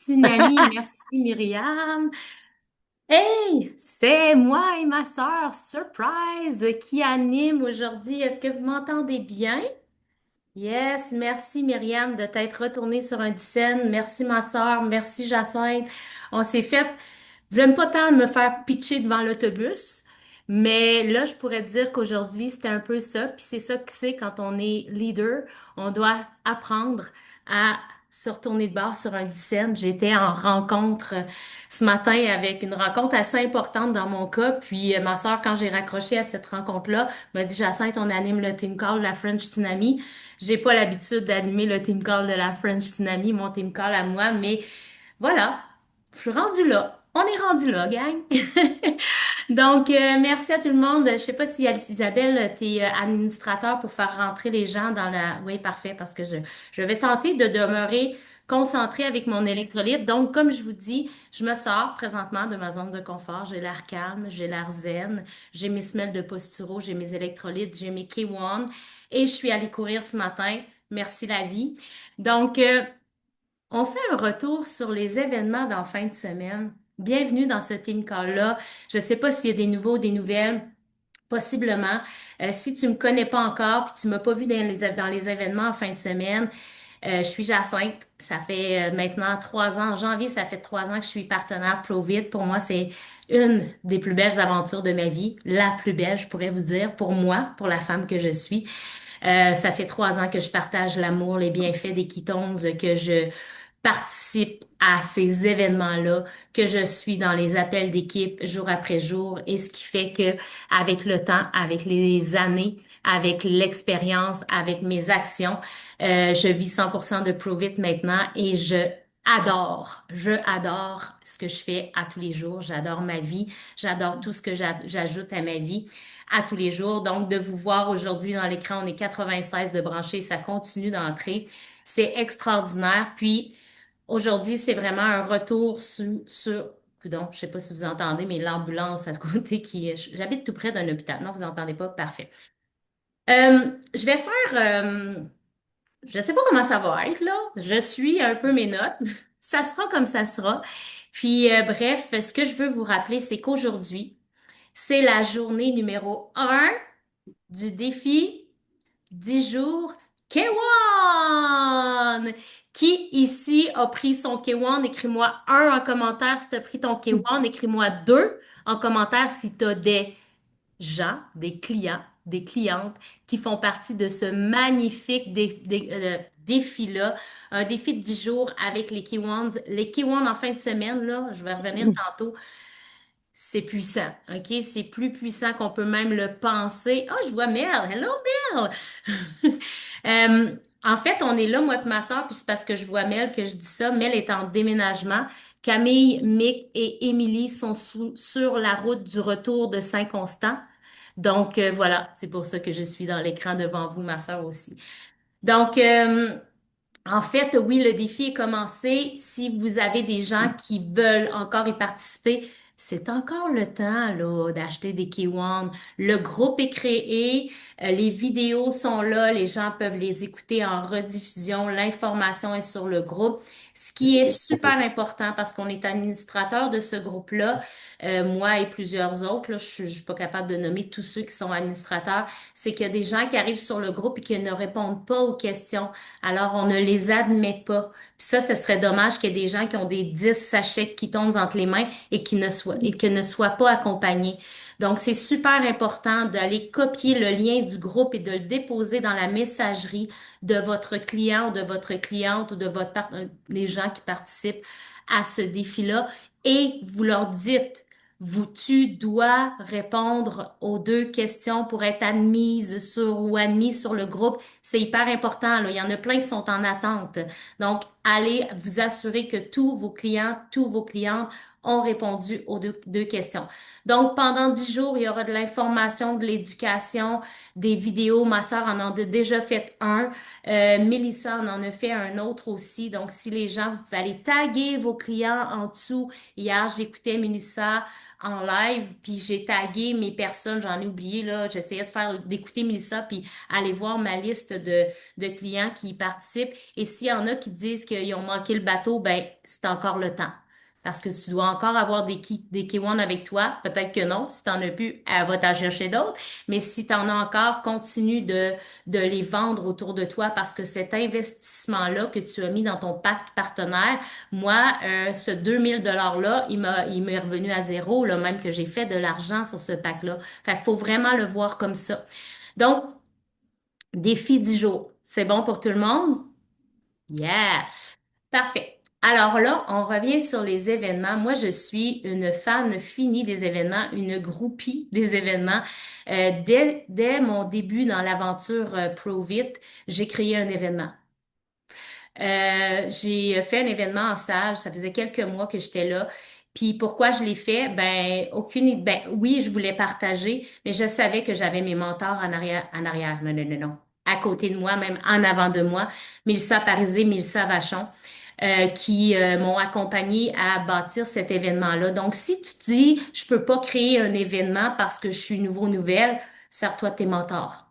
Tsunami. Merci, Myriam. Hey, c'est moi et ma sœur, surprise, qui anime aujourd'hui. Est-ce que vous m'entendez bien? Yes, merci Myriam de t'être retournée sur un scène. Merci ma sœur, merci Jacinthe. On s'est fait, j'aime pas tant me faire pitcher devant l'autobus, mais là je pourrais te dire qu'aujourd'hui c'était un peu ça. Puis c'est ça que c'est quand on est leader, on doit apprendre à se retourner de bord sur un scène. J'étais en rencontre ce matin avec une rencontre assez importante dans mon cas. Puis ma sœur, quand j'ai raccroché à cette rencontre-là, m'a dit Jacinthe, on anime le team call, la French Tsunami. J'ai pas l'habitude d'animer le team call de la French Tsunami, mon team call à moi, mais voilà, je suis rendue là. On est rendu là, gang. Donc, merci à tout le monde. Je sais pas si Isabelle, t'es administrateur pour faire rentrer les gens dans la... Oui, parfait, parce que je vais tenter de demeurer concentrée avec mon électrolyte. Donc, comme je vous dis, je me sors présentement de ma zone de confort. J'ai l'air calme, j'ai l'air zen, j'ai mes semelles de posturo, j'ai mes électrolytes, j'ai mes K1 et je suis allée courir ce matin. Merci la vie. Donc, on fait un retour sur les événements d'en fin de semaine. Bienvenue dans ce team call-là. Je ne sais pas s'il y a des nouveaux, des nouvelles. Possiblement. Si tu me connais pas encore, puis tu m'as pas vu dans les événements en fin de semaine, je suis Jacinthe. Ça fait maintenant 3 ans. En janvier, ça fait 3 ans que je suis partenaire Provide. Pour moi, c'est une des plus belles aventures de ma vie. La plus belle, je pourrais vous dire, pour moi, pour la femme que je suis. Ça fait 3 ans que je partage l'amour, les bienfaits des ketones, que je participe à ces événements-là, que je suis dans les appels d'équipe jour après jour, et ce qui fait que avec le temps, avec les années, avec l'expérience, avec mes actions, je vis 100% de Prove It maintenant et je adore ce que je fais à tous les jours. J'adore ma vie. J'adore tout ce que j'ajoute à ma vie à tous les jours. Donc, de vous voir aujourd'hui dans l'écran, on est 96 de branchés, ça continue d'entrer. C'est extraordinaire. Puis, aujourd'hui, c'est vraiment un retour sur, Coudon, je sais pas si vous entendez, mais l'ambulance à côté j'habite tout près d'un hôpital. Non, vous entendez pas? Parfait. Je vais faire, je sais pas comment ça va être, là. Je suis un peu mes notes. Ça sera comme ça sera. Puis, bref, ce que je veux vous rappeler, c'est qu'aujourd'hui, c'est la journée numéro 1 du défi 10 jours K1. Qui ici a pris son K1? Écris-moi un en commentaire si tu as pris ton K1. Écris-moi deux en commentaire si tu as des gens, des clients, des clientes qui font partie de ce magnifique défi-là. Un défi de 10 jours avec les K1s. Les K1 en fin de semaine, là, je vais revenir tantôt. C'est puissant, OK? C'est plus puissant qu'on peut même le penser. Oh, je vois Mel. Hello, Mel! En fait, on est là, moi et ma soeur, puis c'est parce que je vois Mel que je dis ça. Mel est en déménagement. Camille, Mick et Émilie sont sur la route du retour de Saint-Constant. Donc, voilà, c'est pour ça que je suis dans l'écran devant vous, ma soeur aussi. Donc, en fait, oui, le défi est commencé. Si vous avez des gens qui veulent encore y participer, c'est encore le temps là d'acheter des Kiwans. Le groupe est créé, les vidéos sont là, les gens peuvent les écouter en rediffusion, l'information est sur le groupe. Ce qui est super important parce qu'on est administrateur de ce groupe-là, moi et plusieurs autres, là, je suis pas capable de nommer tous ceux qui sont administrateurs, c'est qu'il y a des gens qui arrivent sur le groupe et qui ne répondent pas aux questions. Alors, on ne les admet pas. Puis ça, ce serait dommage qu'il y ait des gens qui ont des 10 sachets qui tombent entre les mains et qui ne soient pas accompagnés. Donc, c'est super important d'aller copier le lien du groupe et de le déposer dans la messagerie de votre client ou de votre cliente ou de les gens qui participent à ce défi-là. Et vous leur dites, tu dois répondre aux deux questions pour être admise sur ou admis sur le groupe. C'est hyper important, là. Il y en a plein qui sont en attente. Donc, allez vous assurer que tous vos clients, tous vos clientes ont répondu aux deux questions. Donc, pendant 10 jours, il y aura de l'information, de l'éducation, des vidéos. Ma sœur en a déjà fait un. Mélissa en a fait un autre aussi. Donc, si les gens, vous pouvez aller taguer vos clients en dessous. Hier, j'écoutais Mélissa en live, puis j'ai tagué mes personnes, j'en ai oublié, là. J'essayais d'écouter Mélissa, puis aller voir ma liste de clients qui y participent. Et s'il y en a qui disent qu'ils ont manqué le bateau, ben, c'est encore le temps. Parce que tu dois encore avoir des K1 avec toi. Peut-être que non. Si t'en as plus, elle va t'en chercher d'autres. Mais si t'en as encore, continue de les vendre autour de toi parce que cet investissement-là que tu as mis dans ton pacte partenaire, moi, ce 2000 $-là, il m'est revenu à zéro, là, même que j'ai fait de l'argent sur ce pacte-là. Fait qu'il faut vraiment le voir comme ça. Donc, défi 10 jours. C'est bon pour tout le monde? Yes! Parfait. Alors là, on revient sur les événements. Moi, je suis une fan finie des événements, une groupie des événements. Dès mon début dans l'aventure ProVit, j'ai créé un événement. J'ai fait un événement en salle. Ça faisait quelques mois que j'étais là. Puis pourquoi je l'ai fait? Ben, aucune idée. Ben, oui, je voulais partager, mais je savais que j'avais mes mentors en arrière. Non, non, non, non. À côté de moi, même en avant de moi. Mélissa Parisé, Mélissa Vachon, qui m'ont accompagné à bâtir cet événement-là. Donc, si tu dis, je peux pas créer un événement parce que je suis nouvelle, sers-toi de tes mentors.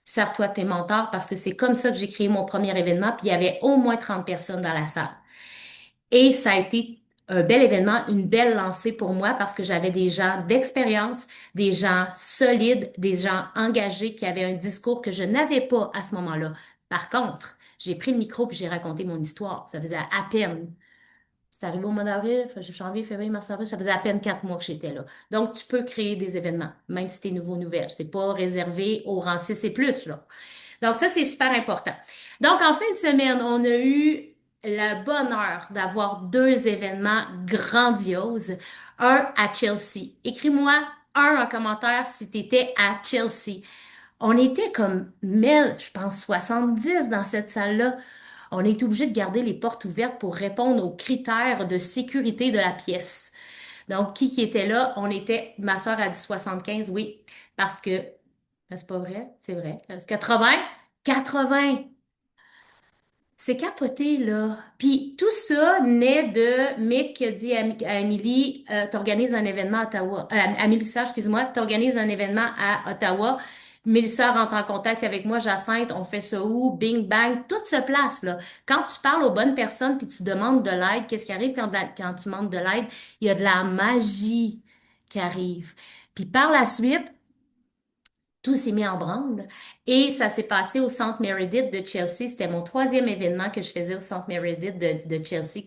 Sers-toi de tes mentors parce que c'est comme ça que j'ai créé mon premier événement, puis il y avait au moins 30 personnes dans la salle. Et ça a été un bel événement, une belle lancée pour moi parce que j'avais des gens d'expérience, des gens solides, des gens engagés qui avaient un discours que je n'avais pas à ce moment-là. Par contre, j'ai pris le micro puis j'ai raconté mon histoire. Ça faisait à peine. C'est arrivé au mois d'avril, janvier, février, mars, avril, ça faisait à peine 4 mois que j'étais là. Donc, tu peux créer des événements, même si t'es nouvelle. C'est pas réservé aux rangs 6 et plus, là. Donc, ça, c'est super important. Donc, en fin de semaine, on a eu le bonheur d'avoir deux événements grandioses. Un à Chelsea. Écris-moi un en commentaire si tu étais à Chelsea. On était comme 1000, je pense 70 dans cette salle-là. On est obligé de garder les portes ouvertes pour répondre aux critères de sécurité de la pièce. Donc, qui était là? On était, ma sœur a dit 75, oui, parce que, c'est pas vrai, c'est vrai. 80, 80, c'est capoté, là. Puis tout ça naît de Mick qui a dit à Amélie, t'organises un événement à Ottawa. À Mélissa, excuse-moi, t'organises un événement à Ottawa. Mélissa rentre en contact avec moi, Jacinthe, on fait ça où? Bing, bang, tout se place, là. Quand tu parles aux bonnes personnes puis tu demandes de l'aide, qu'est-ce qui arrive quand tu demandes de l'aide? Il y a de la magie qui arrive. Puis par la suite, tout s'est mis en branle et ça s'est passé au Centre Meredith de Chelsea. C'était mon troisième événement que je faisais au Centre Meredith de Chelsea,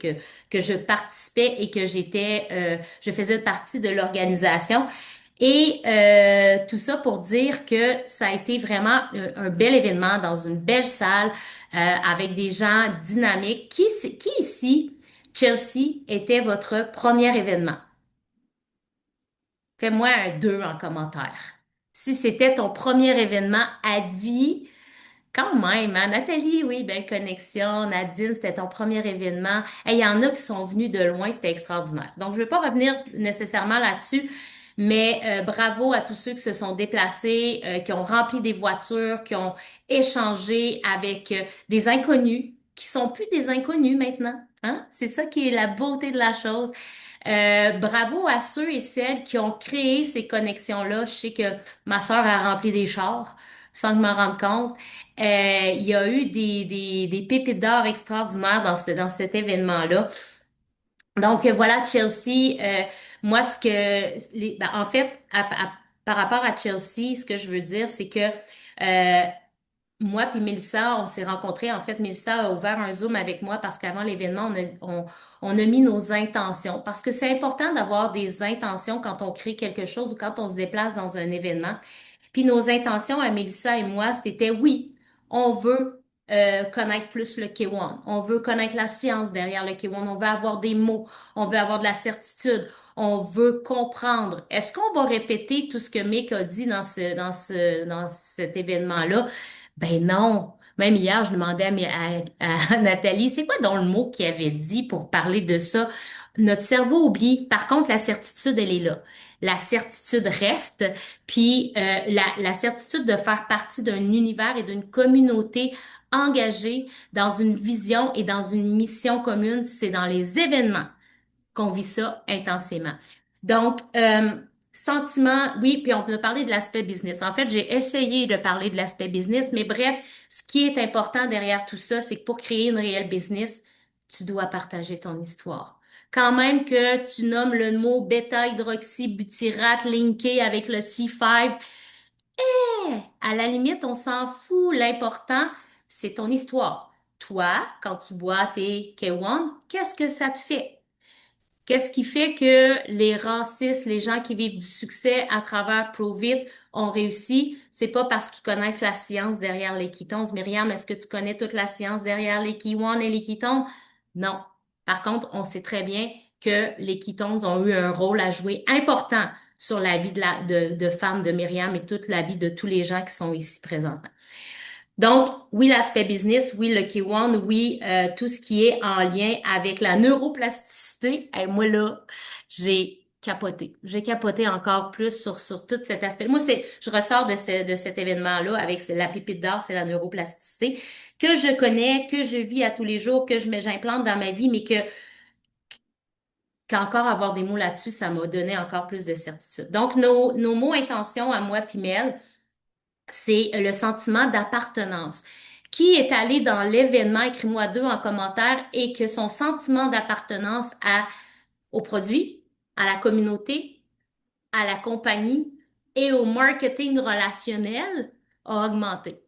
que je participais et que je faisais partie de l'organisation. Et tout ça pour dire que ça a été vraiment un bel événement dans une belle salle avec des gens dynamiques. Qui ici, Chelsea, était votre premier événement? Fais-moi un 2 en commentaire. Si c'était ton premier événement à vie, quand même, hein? Nathalie, oui, belle connexion. Nadine, c'était ton premier événement. Et il y en a qui sont venus de loin, c'était extraordinaire. Donc, je ne vais pas revenir nécessairement là-dessus, mais bravo à tous ceux qui se sont déplacés, qui ont rempli des voitures, qui ont échangé avec des inconnus, qui sont plus des inconnus maintenant. Hein? C'est ça qui est la beauté de la chose. Bravo à ceux et celles qui ont créé ces connexions-là. Je sais que ma sœur a rempli des chars sans que je m'en rende compte. Il y a eu des pépites d'or extraordinaires dans cet événement-là. Donc voilà, Chelsea, moi en fait, par rapport à Chelsea, ce que je veux dire, c'est que moi puis Mélissa, on s'est rencontrés. En fait, Mélissa a ouvert un Zoom avec moi parce qu'avant l'événement, on a mis nos intentions. Parce que c'est important d'avoir des intentions quand on crée quelque chose ou quand on se déplace dans un événement. Puis nos intentions à Mélissa et moi, c'était oui, on veut connaître plus le K1. On veut connaître la science derrière le K1. On veut avoir des mots. On veut avoir de la certitude. On veut comprendre. Est-ce qu'on va répéter tout ce que Mick a dit dans cet événement-là? Ben non. Même hier, je demandais à Nathalie, c'est quoi dans le mot qu'il avait dit pour parler de ça? Notre cerveau oublie. Par contre, la certitude, elle est là. La certitude reste, puis la certitude de faire partie d'un univers et d'une communauté engagée dans une vision et dans une mission commune, c'est dans les événements qu'on vit ça intensément. Donc, sentiment, oui, puis on peut parler de l'aspect business. En fait, j'ai essayé de parler de l'aspect business, mais bref, ce qui est important derrière tout ça, c'est que pour créer une réelle business, tu dois partager ton histoire. Quand même que tu nommes le mot bêta-hydroxybutyrate linké avec le C5, à la limite, on s'en fout. L'important, c'est ton histoire. Toi, quand tu bois tes K1, qu'est-ce que ça te fait? Qu'est-ce qui fait que les racistes, les gens qui vivent du succès à travers Provit ont réussi? C'est pas parce qu'ils connaissent la science derrière les ketones. Myriam, est-ce que tu connais toute la science derrière les K1 et les ketones? Non. Par contre, on sait très bien que les ketones ont eu un rôle à jouer important sur la vie de femmes de Myriam et toute la vie de tous les gens qui sont ici présents. Donc, oui, l'aspect business, oui, le K1, oui, tout ce qui est en lien avec la neuroplasticité. Et moi, là, j'ai capoté. J'ai capoté encore plus sur tout cet aspect. Moi, je ressors de cet événement-là avec la pépite d'or, c'est la neuroplasticité, que je connais, que je vis à tous les jours, j'implante dans ma vie, mais qu'encore avoir des mots là-dessus, ça m'a donné encore plus de certitude. Donc, nos mots intentions à moi puis Mel, c'est le sentiment d'appartenance. Qui est allé dans l'événement, écris-moi deux en commentaire, et que son sentiment d'appartenance au produit, à la communauté, à la compagnie et au marketing relationnel a augmenté.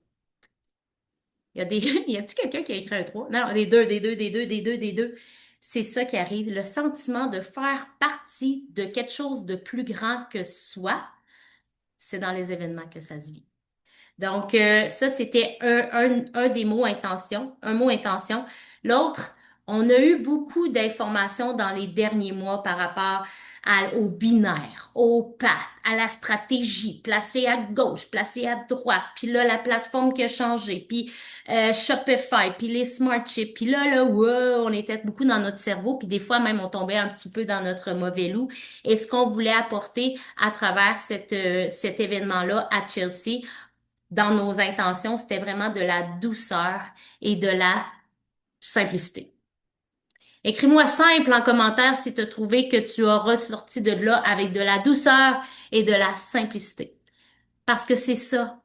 Il y a des, y a-t-il quelqu'un qui a écrit un 3? Non, non, des deux. C'est ça qui arrive, le sentiment de faire partie de quelque chose de plus grand que soi, c'est dans les événements que ça se vit. Donc, ça, c'était un des mots intention, un mot intention. L'autre, on a eu beaucoup d'informations dans les derniers mois par rapport au binaire, au path, à la stratégie, placée à gauche, placée à droite, puis là, la plateforme qui a changé, puis Shopify, puis les smart chips, puis là, wow, on était beaucoup dans notre cerveau, puis des fois même, on tombait un petit peu dans notre mauvais loup. Et ce qu'on voulait apporter à travers cet événement-là à Chelsea, dans nos intentions, c'était vraiment de la douceur et de la simplicité. Écris-moi simple en commentaire si tu as trouvé que tu as ressorti de là avec de la douceur et de la simplicité. Parce que c'est ça,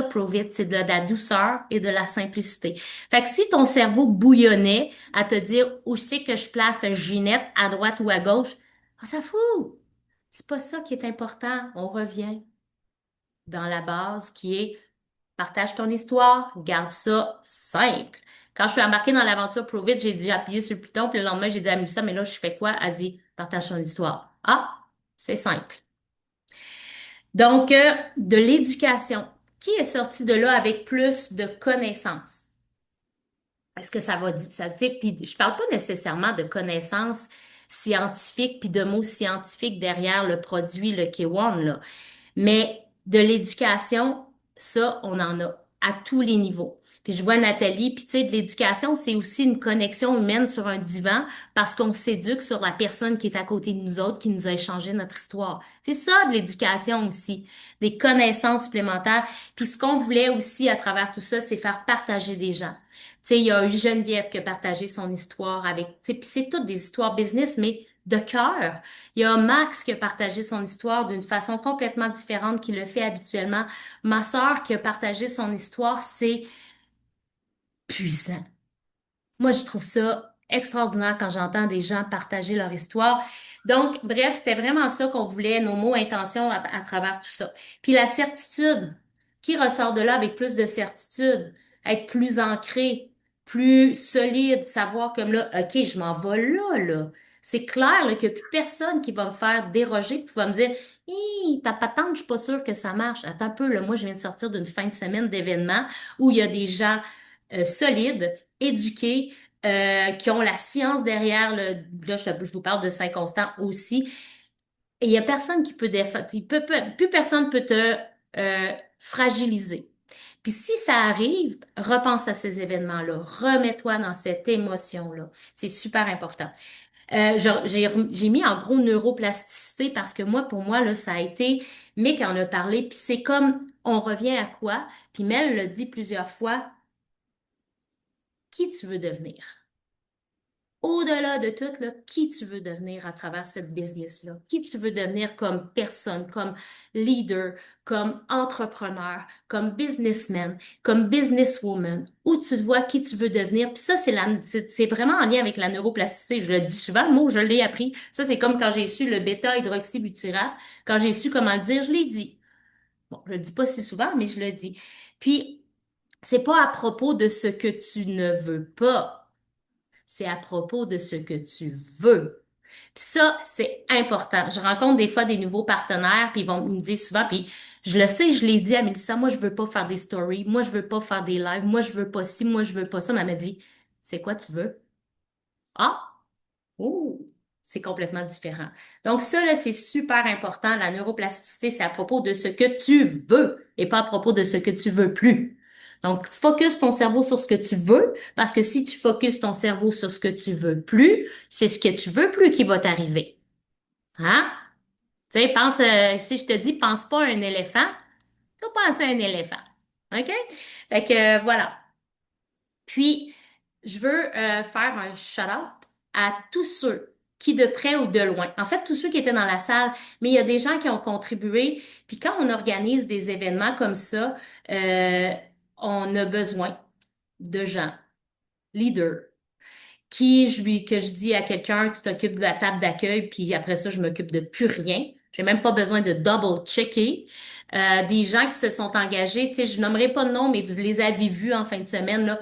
Provit, c'est de la douceur et de la simplicité. Fait que si ton cerveau bouillonnait à te dire où c'est que je place Ginette, à droite ou à gauche, on s'en fout. C'est pas ça qui est important. On revient dans la base qui est partage ton histoire, garde ça simple. Quand je suis embarquée dans l'aventure Prove It, j'ai dit appuyer sur le piton, puis le lendemain, j'ai dit à Mélissa, mais là, je fais quoi? Elle dit, partage ton histoire. Ah, c'est simple. Donc, de l'éducation. Qui est sorti de là avec plus de connaissances? Est-ce que ça va dire, ça, tu sais, puis je parle pas nécessairement de connaissances scientifiques puis de mots scientifiques derrière le produit, le K1, là. Mais de l'éducation, ça, on en a à tous les niveaux. Puis je vois Nathalie, puis tu sais, de l'éducation, c'est aussi une connexion humaine sur un divan parce qu'on s'éduque sur la personne qui est à côté de nous autres, qui nous a échangé notre histoire. C'est ça de l'éducation aussi, des connaissances supplémentaires. Puis ce qu'on voulait aussi à travers tout ça, c'est faire partager des gens. Tu sais, il y a eu Geneviève qui a partagé son histoire avec, tu sais, puis c'est toutes des histoires business, mais de cœur. Il y a Max qui a partagé son histoire d'une façon complètement différente qu'il le fait habituellement. Ma sœur qui a partagé son histoire, c'est puissant. Moi, je trouve ça extraordinaire quand j'entends des gens partager leur histoire. Donc, bref, c'était vraiment ça qu'on voulait, nos mots, intentions à travers tout ça. Puis la certitude, qui ressort de là avec plus de certitude, être plus ancré, plus solide, savoir comme là, OK, je m'en vais là. C'est clair là, qu'il n'y a plus personne qui va me faire déroger, qui va me dire, hé, ta patente, je suis pas sûre que ça marche. Attends un peu, là, moi, je viens de sortir d'une fin de semaine d'événements où il y a des gens solides, éduqués, qui ont la science derrière là, je vous parle de Saint-Constant aussi. Et il y a personne qui peut plus personne peut te fragiliser. Puis si ça arrive, repense à ces événements-là, remets-toi dans cette émotion-là. C'est super important. J'ai mis en gros neuroplasticité parce que moi, pour moi, là, ça a été, Mick en a parlé, puis c'est comme, on revient à quoi? Puis Mel l'a dit plusieurs fois, qui tu veux devenir? Au-delà de tout, là, qui tu veux devenir à travers cette business-là? Qui tu veux devenir comme personne, comme leader, comme entrepreneur, comme businessman, comme businesswoman? Où tu te vois qui tu veux devenir? Puis ça, c'est vraiment en lien avec la neuroplasticité. Je le dis souvent, le mot, je l'ai appris. Ça, c'est comme quand j'ai su le bêta-hydroxybutyrate. Quand j'ai su comment le dire, je l'ai dit. Bon, je le dis pas si souvent, mais je le dis. Puis, c'est pas à propos de ce que tu ne veux pas. C'est à propos de ce que tu veux. Puis ça, c'est important. Je rencontre des fois des nouveaux partenaires, puis ils me disent souvent, puis je le sais, je l'ai dit à Mélissa, moi, je veux pas faire des stories, moi, je veux pas faire des lives, moi, je veux pas ci, moi, je veux pas ça. Mais elle m'a dit, c'est quoi tu veux? Ah! Oh, c'est complètement différent. Donc ça, là, c'est super important. La neuroplasticité, c'est à propos de ce que tu veux et pas à propos de ce que tu veux plus. Donc, focus ton cerveau sur ce que tu veux, parce que si tu focuses ton cerveau sur ce que tu veux plus, c'est ce que tu veux plus qui va t'arriver. Hein? Tu sais, si je te dis, pense pas à un éléphant, tu vas penser à un éléphant. OK? Fait que, voilà. Puis, je veux faire un shout-out à tous ceux qui, de près ou de loin, en fait, tous ceux qui étaient dans la salle, mais il y a des gens qui ont contribué. Puis quand on organise des événements comme ça, euh, on a besoin de gens, leaders, que je dis à quelqu'un, tu t'occupes de la table d'accueil, puis après ça, je m'occupe de plus rien. J'ai même pas besoin de double-checker. Des gens qui se sont engagés, tu sais, je nommerai pas de nom, mais vous les avez vus en fin de semaine, là.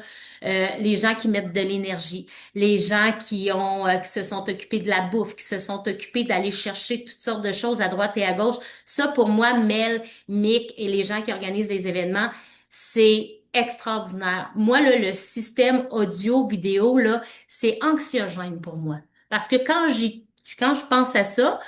Les gens qui mettent de l'énergie, les gens qui se sont occupés de la bouffe, qui se sont occupés d'aller chercher toutes sortes de choses à droite et à gauche. Ça, pour moi, Mel, Mick et les gens qui organisent des événements, c'est extraordinaire. Moi, là, le système audio-vidéo, là, c'est anxiogène pour moi. Parce que quand je pense à ça,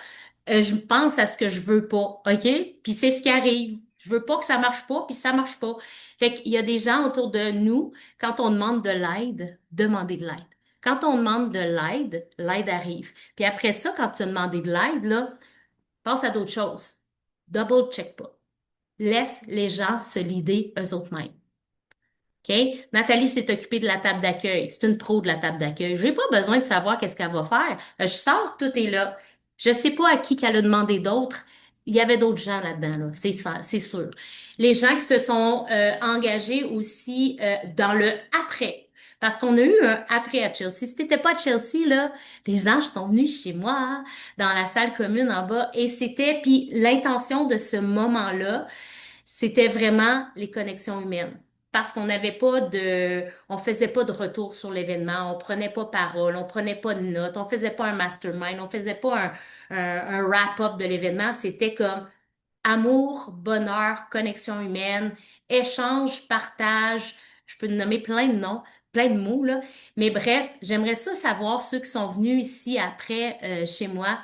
je pense à ce que je veux pas, OK? Puis c'est ce qui arrive. Je veux pas que ça marche pas, puis ça marche pas. Fait qu'il y a des gens autour de nous, quand on demande de l'aide, demandez de l'aide. Quand on demande de l'aide, l'aide arrive. Puis après ça, quand tu as demandé de l'aide, là, passe à d'autres choses. Double check pas. Laisse les gens se leader eux autres mêmes. OK? Nathalie s'est occupée de la table d'accueil. C'est une pro de la table d'accueil. Je n'ai pas besoin de savoir qu'est-ce qu'elle va faire. Je sors, tout est là. Je sais pas à qui qu'elle a demandé d'autres. Il y avait d'autres gens là-dedans, là. C'est ça, c'est sûr. Les gens qui se sont engagés aussi dans le après. Parce qu'on a eu un après à Chelsea. Si t'étais pas à Chelsea, là, les anges sont venus chez moi, hein, dans la salle commune en bas. Et puis l'intention de ce moment-là, c'était vraiment les connexions humaines. Parce on faisait pas de retour sur l'événement, on prenait pas parole, on prenait pas de notes, on faisait pas un mastermind, on faisait pas un wrap-up de l'événement. C'était comme amour, bonheur, connexion humaine, échange, partage. Je peux te nommer plein de noms, plein de mots, là. Mais bref, j'aimerais ça savoir, ceux qui sont venus ici après chez moi,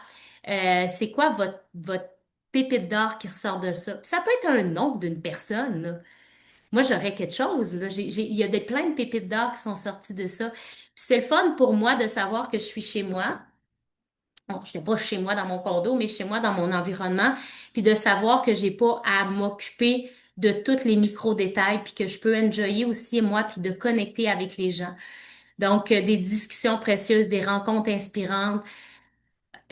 c'est quoi votre pépite d'or qui ressort de ça? Puis ça peut être un nom d'une personne, là. Moi, j'aurais quelque chose, là. Il y a plein de pépites d'or qui sont sorties de ça. Puis c'est le fun pour moi de savoir que je suis chez moi. Bon, je n'étais pas chez moi dans mon condo, mais chez moi dans mon environnement, puis de savoir que j'ai pas à m'occuper de tous les micro-détails, puis que je peux enjoyer aussi moi, puis de connecter avec les gens. Donc, des discussions précieuses, des rencontres inspirantes.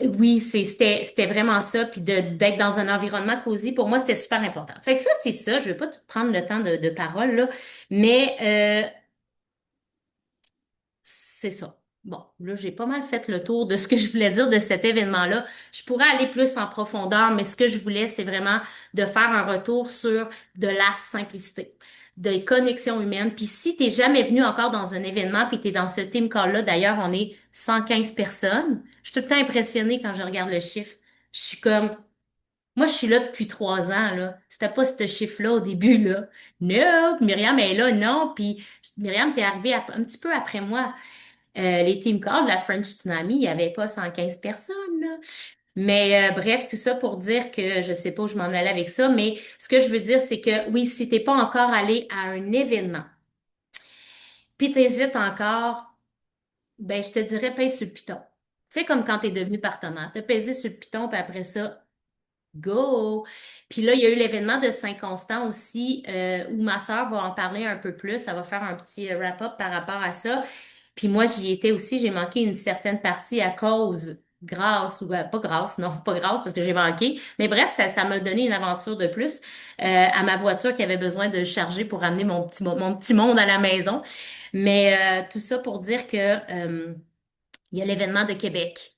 Oui, c'était vraiment ça, puis d'être dans un environnement cosy, pour moi, c'était super important. Fait que ça, c'est ça. Je vais pas tout prendre le temps de parole, là, mais c'est ça. Bon, là, j'ai pas mal fait le tour de ce que je voulais dire de cet événement-là. Je pourrais aller plus en profondeur, mais ce que je voulais, c'est vraiment de faire un retour sur de la simplicité, des connexions humaines. Puis si t'es jamais venu encore dans un événement, puis t'es dans ce team call-là, d'ailleurs, on est 115 personnes, je suis tout le temps impressionnée quand je regarde le chiffre. Je suis comme, moi, je suis là depuis 3 ans, là. C'était pas ce chiffre-là au début, là. Non, Myriam est là, non. Puis Myriam, t'es arrivée un petit peu après moi. Les team calls, la French Tsunami, il n'y avait pas 115 personnes, là. Mais bref, tout ça pour dire que je sais pas où je m'en allais avec ça, mais ce que je veux dire, c'est que oui, si t'es pas encore allé à un événement, puis t'hésites encore, ben je te dirais pèse sur le piton. Fais comme quand tu es devenu partenaire. Tu as pesé sur le piton, puis après ça, go! Puis là, il y a eu l'événement de Saint-Constant aussi, où ma sœur va en parler un peu plus. Ça va faire un petit wrap-up par rapport à ça. Puis moi, j'y étais aussi. J'ai manqué une certaine partie à cause, grâce, ou pas grâce, non, pas grâce parce que j'ai manqué. Mais bref, ça m'a donné une aventure de plus à ma voiture qui avait besoin de le charger pour amener mon petit monde à la maison. Mais tout ça pour dire que il y a l'événement de Québec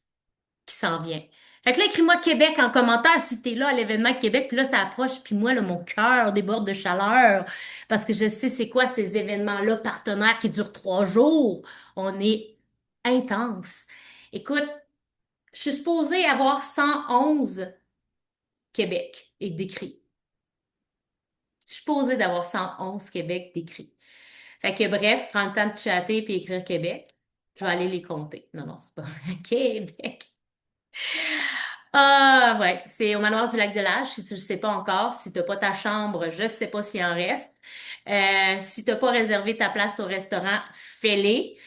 qui s'en vient. Fait que là, écris-moi Québec en commentaire si t'es là à l'événement de Québec, puis là, ça approche, puis moi, là, mon cœur déborde de chaleur, parce que je sais c'est quoi ces événements-là partenaires qui durent 3 jours. On est intense. Écoute, je suis supposée avoir 111 Québec et décrits. Je suis supposée d'avoir 111 Québec décrits. Fait que bref, prends le temps de chatter puis écrire Québec. Je vais aller les compter. Non, non, c'est pas vrai. Québec. Ah ouais, c'est au manoir du lac de l'Âge, si tu le sais pas encore. Si t'as pas ta chambre, je sais pas s'il en reste. Si t'as pas réservé ta place au restaurant, fais-les.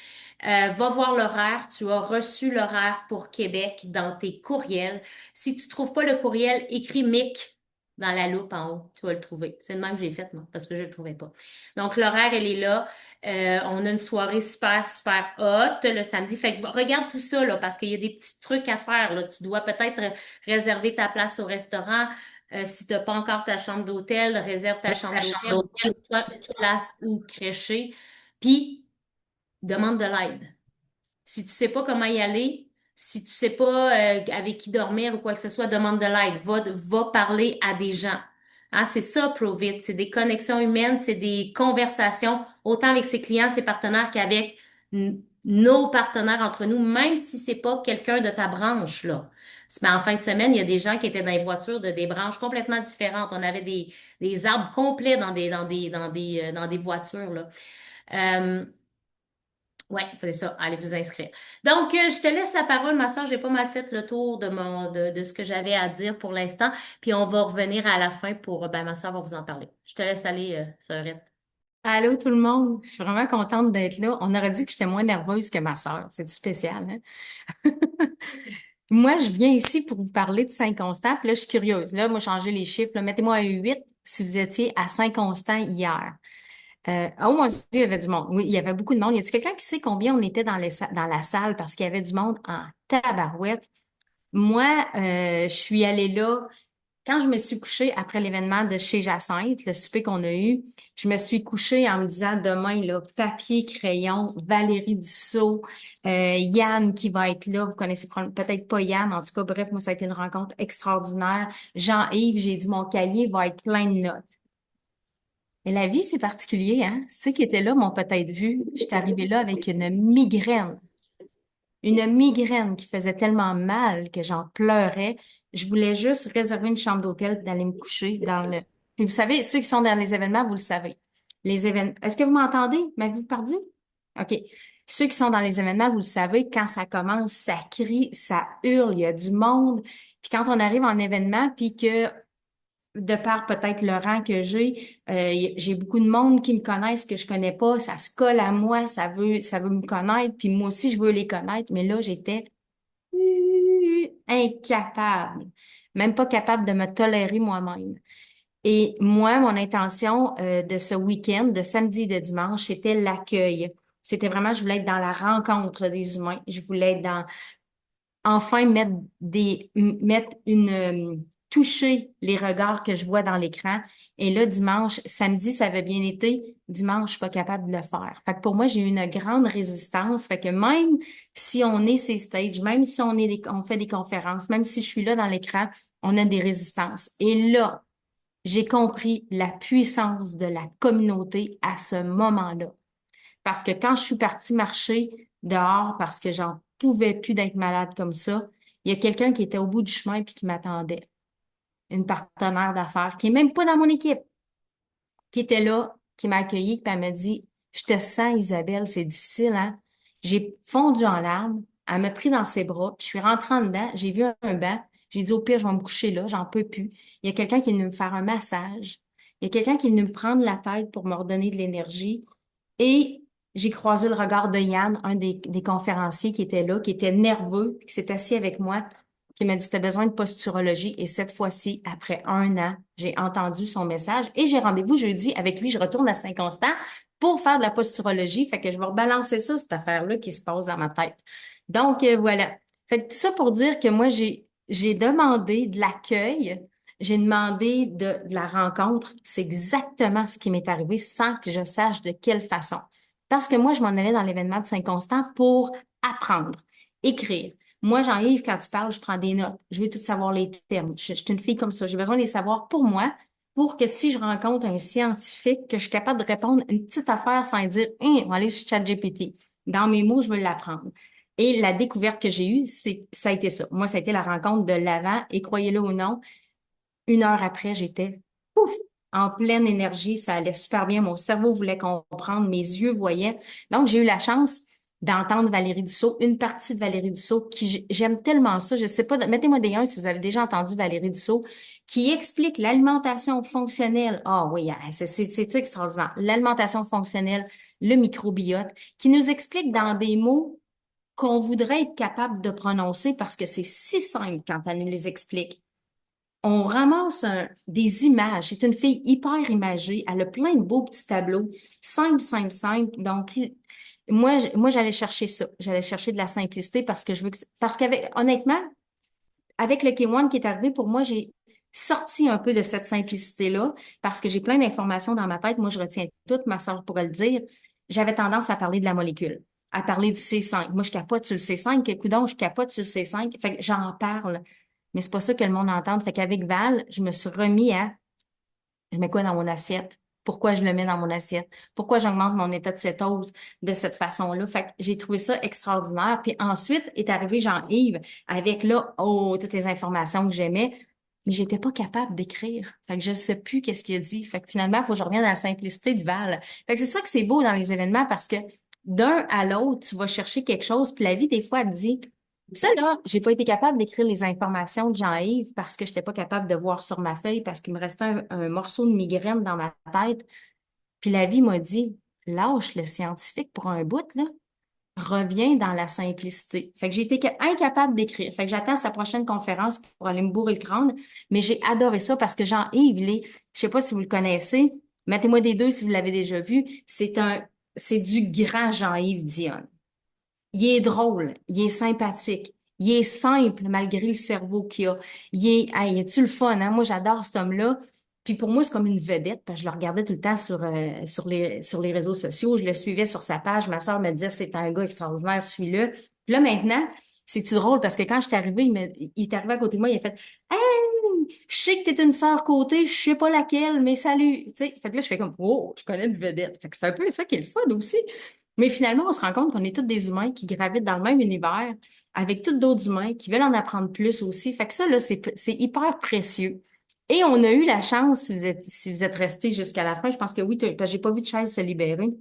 Va voir l'horaire. Tu as reçu l'horaire pour Québec dans tes courriels. Si tu trouves pas le courriel, écris Mick dans la loupe en haut. Tu vas le trouver. C'est le même que j'ai fait, moi, parce que je le trouvais pas. Donc, l'horaire, elle est là. On a une soirée super, super hot le samedi. Fait que regarde tout ça, là, parce qu'il y a des petits trucs à faire, là. Tu dois peut-être réserver ta place au restaurant. Si tu n'as pas encore ta chambre d'hôtel, réserve ta chambre d'hôtel ou trouve-toi une place où crécher. Puis, demande de l'aide. Si tu sais pas comment y aller, si tu sais pas avec qui dormir ou quoi que ce soit, demande de l'aide. Va parler à des gens. Hein, c'est ça, Provit. C'est des connexions humaines, c'est des conversations, autant avec ses clients, ses partenaires qu'avec nos partenaires entre nous, même si c'est pas quelqu'un de ta branche, là. Mais en fin de semaine, il y a des gens qui étaient dans les voitures de des branches complètement différentes. On avait des arbres complets dans des voitures, là. Euh, Ouais, c'est ça. Allez vous inscrire. Donc, je te laisse la parole, ma soeur. J'ai pas mal fait le tour de ce que j'avais à dire pour l'instant. Puis on va revenir à la fin pour, ben, ma soeur va vous en parler. Je te laisse aller, sœurette. Allô tout le monde, je suis vraiment contente d'être là. On aurait dit que j'étais moins nerveuse que ma sœur, c'est du spécial, hein? Moi, je viens ici pour vous parler de Saint-Constant, puis là, je suis curieuse. Là, moi, changé les chiffres. Là, mettez-moi un 8 si vous étiez à Saint-Constant hier. Oh mon Dieu, il y avait du monde. Oui, il y avait beaucoup de monde. Y a-t-il quelqu'un qui sait combien on était dans la salle parce qu'il y avait du monde en tabarouette? Moi, je suis allée là. Quand je me suis couchée après l'événement de chez Jacinthe, le souper qu'on a eu, je me suis couchée en me disant demain, là, papier, crayon, Valérie Dussault, Yann qui va être là. Vous connaissez peut-être pas Yann. En tout cas, bref, moi, ça a été une rencontre extraordinaire. Jean-Yves, j'ai dit mon cahier va être plein de notes. Et la vie, c'est particulier, hein? Ceux qui étaient là m'ont peut-être vu. J'étais arrivée là avec une migraine. Une migraine qui faisait tellement mal que j'en pleurais. Je voulais juste réserver une chambre d'hôtel, d'aller me coucher dans le... Puis vous savez, ceux qui sont dans les événements, vous le savez. Les événements... Est-ce que vous m'entendez? M'avez-vous perdu? OK. Ceux qui sont dans les événements, vous le savez, quand ça commence, ça crie, ça hurle, il y a du monde. Puis quand on arrive en événement, puis que de par peut-être le rang que j'ai beaucoup de monde qui me connaissent que je connais pas, ça se colle à moi, ça veut me connaître, puis moi aussi je veux les connaître, mais là j'étais incapable, même pas capable de me tolérer moi-même. Et moi, mon intention de ce week-end, de samedi et de dimanche, c'était l'accueil. C'était vraiment, je voulais être dans la rencontre des humains. Je voulais être dans enfin mettre toucher les regards que je vois dans l'écran. Et là, dimanche, samedi, ça avait bien été. Dimanche, je suis pas capable de le faire. Fait que pour moi, j'ai eu une grande résistance. Fait que même si on est ces stages, même si on fait des conférences, même si je suis là dans l'écran, on a des résistances. Et là, j'ai compris la puissance de la communauté à ce moment-là. Parce que quand je suis partie marcher dehors, parce que j'en pouvais plus d'être malade comme ça, il y a quelqu'un qui était au bout du chemin puis qui m'attendait. Une partenaire d'affaires qui est même pas dans mon équipe, qui était là, qui m'a accueillie, puis elle m'a dit, je te sens, Isabelle, c'est difficile, hein? J'ai fondu en larmes, elle m'a pris dans ses bras, je suis rentrée en dedans, j'ai vu un banc, j'ai dit au pire, je vais me coucher là, j'en peux plus. Il y a quelqu'un qui est venu me faire un massage, il y a quelqu'un qui est venu me prendre la tête pour me redonner de l'énergie. Et j'ai croisé le regard de Yann, un des conférenciers qui était là, qui était nerveux, puis qui s'est assis avec moi, qui m'a dit, tu as besoin de posturologie. Et cette fois-ci, après 1 an, j'ai entendu son message et j'ai rendez-vous jeudi avec lui. Je retourne à Saint-Constant pour faire de la posturologie. Fait que je vais rebalancer ça, cette affaire-là qui se passe dans ma tête. Donc, voilà. Fait que tout ça pour dire que moi, j'ai demandé de l'accueil. J'ai demandé de la rencontre. C'est exactement ce qui m'est arrivé sans que je sache de quelle façon. Parce que moi, je m'en allais dans l'événement de Saint-Constant pour apprendre, écrire. Moi, Jean-Yves, quand tu parles, je prends des notes. Je veux tout savoir les termes. Je suis une fille comme ça. J'ai besoin de les savoir pour moi, pour que si je rencontre un scientifique, que je suis capable de répondre une petite affaire sans dire, on va aller sur ChatGPT. Dans mes mots, je veux l'apprendre. Et la découverte que j'ai eue, ça a été ça. Moi, ça a été la rencontre de l'avant. Et croyez-le ou non, 1 heure après, j'étais pouf, en pleine énergie. Ça allait super bien. Mon cerveau voulait comprendre. Mes yeux voyaient. Donc, j'ai eu la chance d'entendre Valérie Dussault, une partie de Valérie Dussault, j'aime tellement ça. Je sais pas, mettez-moi des 1 si vous avez déjà entendu Valérie Dussault, qui explique l'alimentation fonctionnelle. Ah oui, ah, c'est tout extraordinaire. L'alimentation fonctionnelle, le microbiote, qui nous explique dans des mots qu'on voudrait être capable de prononcer parce que c'est si simple quand elle nous les explique. On ramasse des images. C'est une fille hyper imagée. Elle a plein de beaux petits tableaux. Simple, simple, simple. Donc, moi, j'allais chercher ça. J'allais chercher de la simplicité parce que je veux que, parce qu'avec, honnêtement, avec le K1 qui est arrivé, pour moi, j'ai sorti un peu de cette simplicité-là parce que j'ai plein d'informations dans ma tête. Moi, je retiens toutes, ma sœur pourrait le dire. J'avais tendance à parler de la molécule, à parler du C5. Moi, je capote sur le C5. Coudonc, je capote sur le C5. Fait que j'en parle. Mais c'est pas ça que le monde entend. Fait qu'avec Val, je me suis remis à, je mets quoi dans mon assiette? Pourquoi je le mets dans mon assiette? Pourquoi j'augmente mon état de cétose de cette façon-là? Fait que j'ai trouvé ça extraordinaire. Puis ensuite est arrivé Jean-Yves avec là, oh, toutes les informations que j'aimais, mais j'étais pas capable d'écrire. Fait que je sais plus qu'est-ce qu'il a dit. Fait que finalement, il faut que je revienne à la simplicité de Val. Fait que c'est ça que c'est beau dans les événements parce que d'un à l'autre, tu vas chercher quelque chose, puis la vie, des fois, elle te dit, ça, là, j'ai pas été capable d'écrire les informations de Jean-Yves parce que j'étais pas capable de voir sur ma feuille parce qu'il me restait un morceau de migraine dans ma tête. Puis la vie m'a dit, lâche le scientifique pour un bout, là. Reviens dans la simplicité. Fait que j'ai été incapable d'écrire. Fait que j'attends sa prochaine conférence pour aller me bourrer le crâne. Mais j'ai adoré ça parce que Jean-Yves, je sais pas si vous le connaissez. Mettez-moi des deux si vous l'avez déjà vu. C'est du grand Jean-Yves Dion. Il est drôle, il est sympathique, il est simple malgré le cerveau qu'il a. Hey, est-tu le fun, hein? Moi, j'adore cet homme-là. Puis pour moi, c'est comme une vedette, parce que je le regardais tout le temps sur les réseaux sociaux. Je le suivais sur sa page. Ma sœur me disait, c'est un gars extraordinaire, suis-le. Puis là, maintenant, c'est-tu drôle, parce que quand je suis arrivée, il est arrivé à côté de moi, il a fait, hey, je sais que t'es une sœur côté, je sais pas laquelle, mais salut. Tu sais, fait que là, je fais comme, oh, je connais une vedette. Fait que c'est un peu ça qui est le fun aussi. Mais finalement, on se rend compte qu'on est tous des humains qui gravitent dans le même univers, avec tous d'autres humains qui veulent en apprendre plus aussi. Fait que ça, là, c'est hyper précieux. Et on a eu la chance, si vous êtes resté jusqu'à la fin, je pense que oui, parce que j'ai pas vu de chaise se libérer.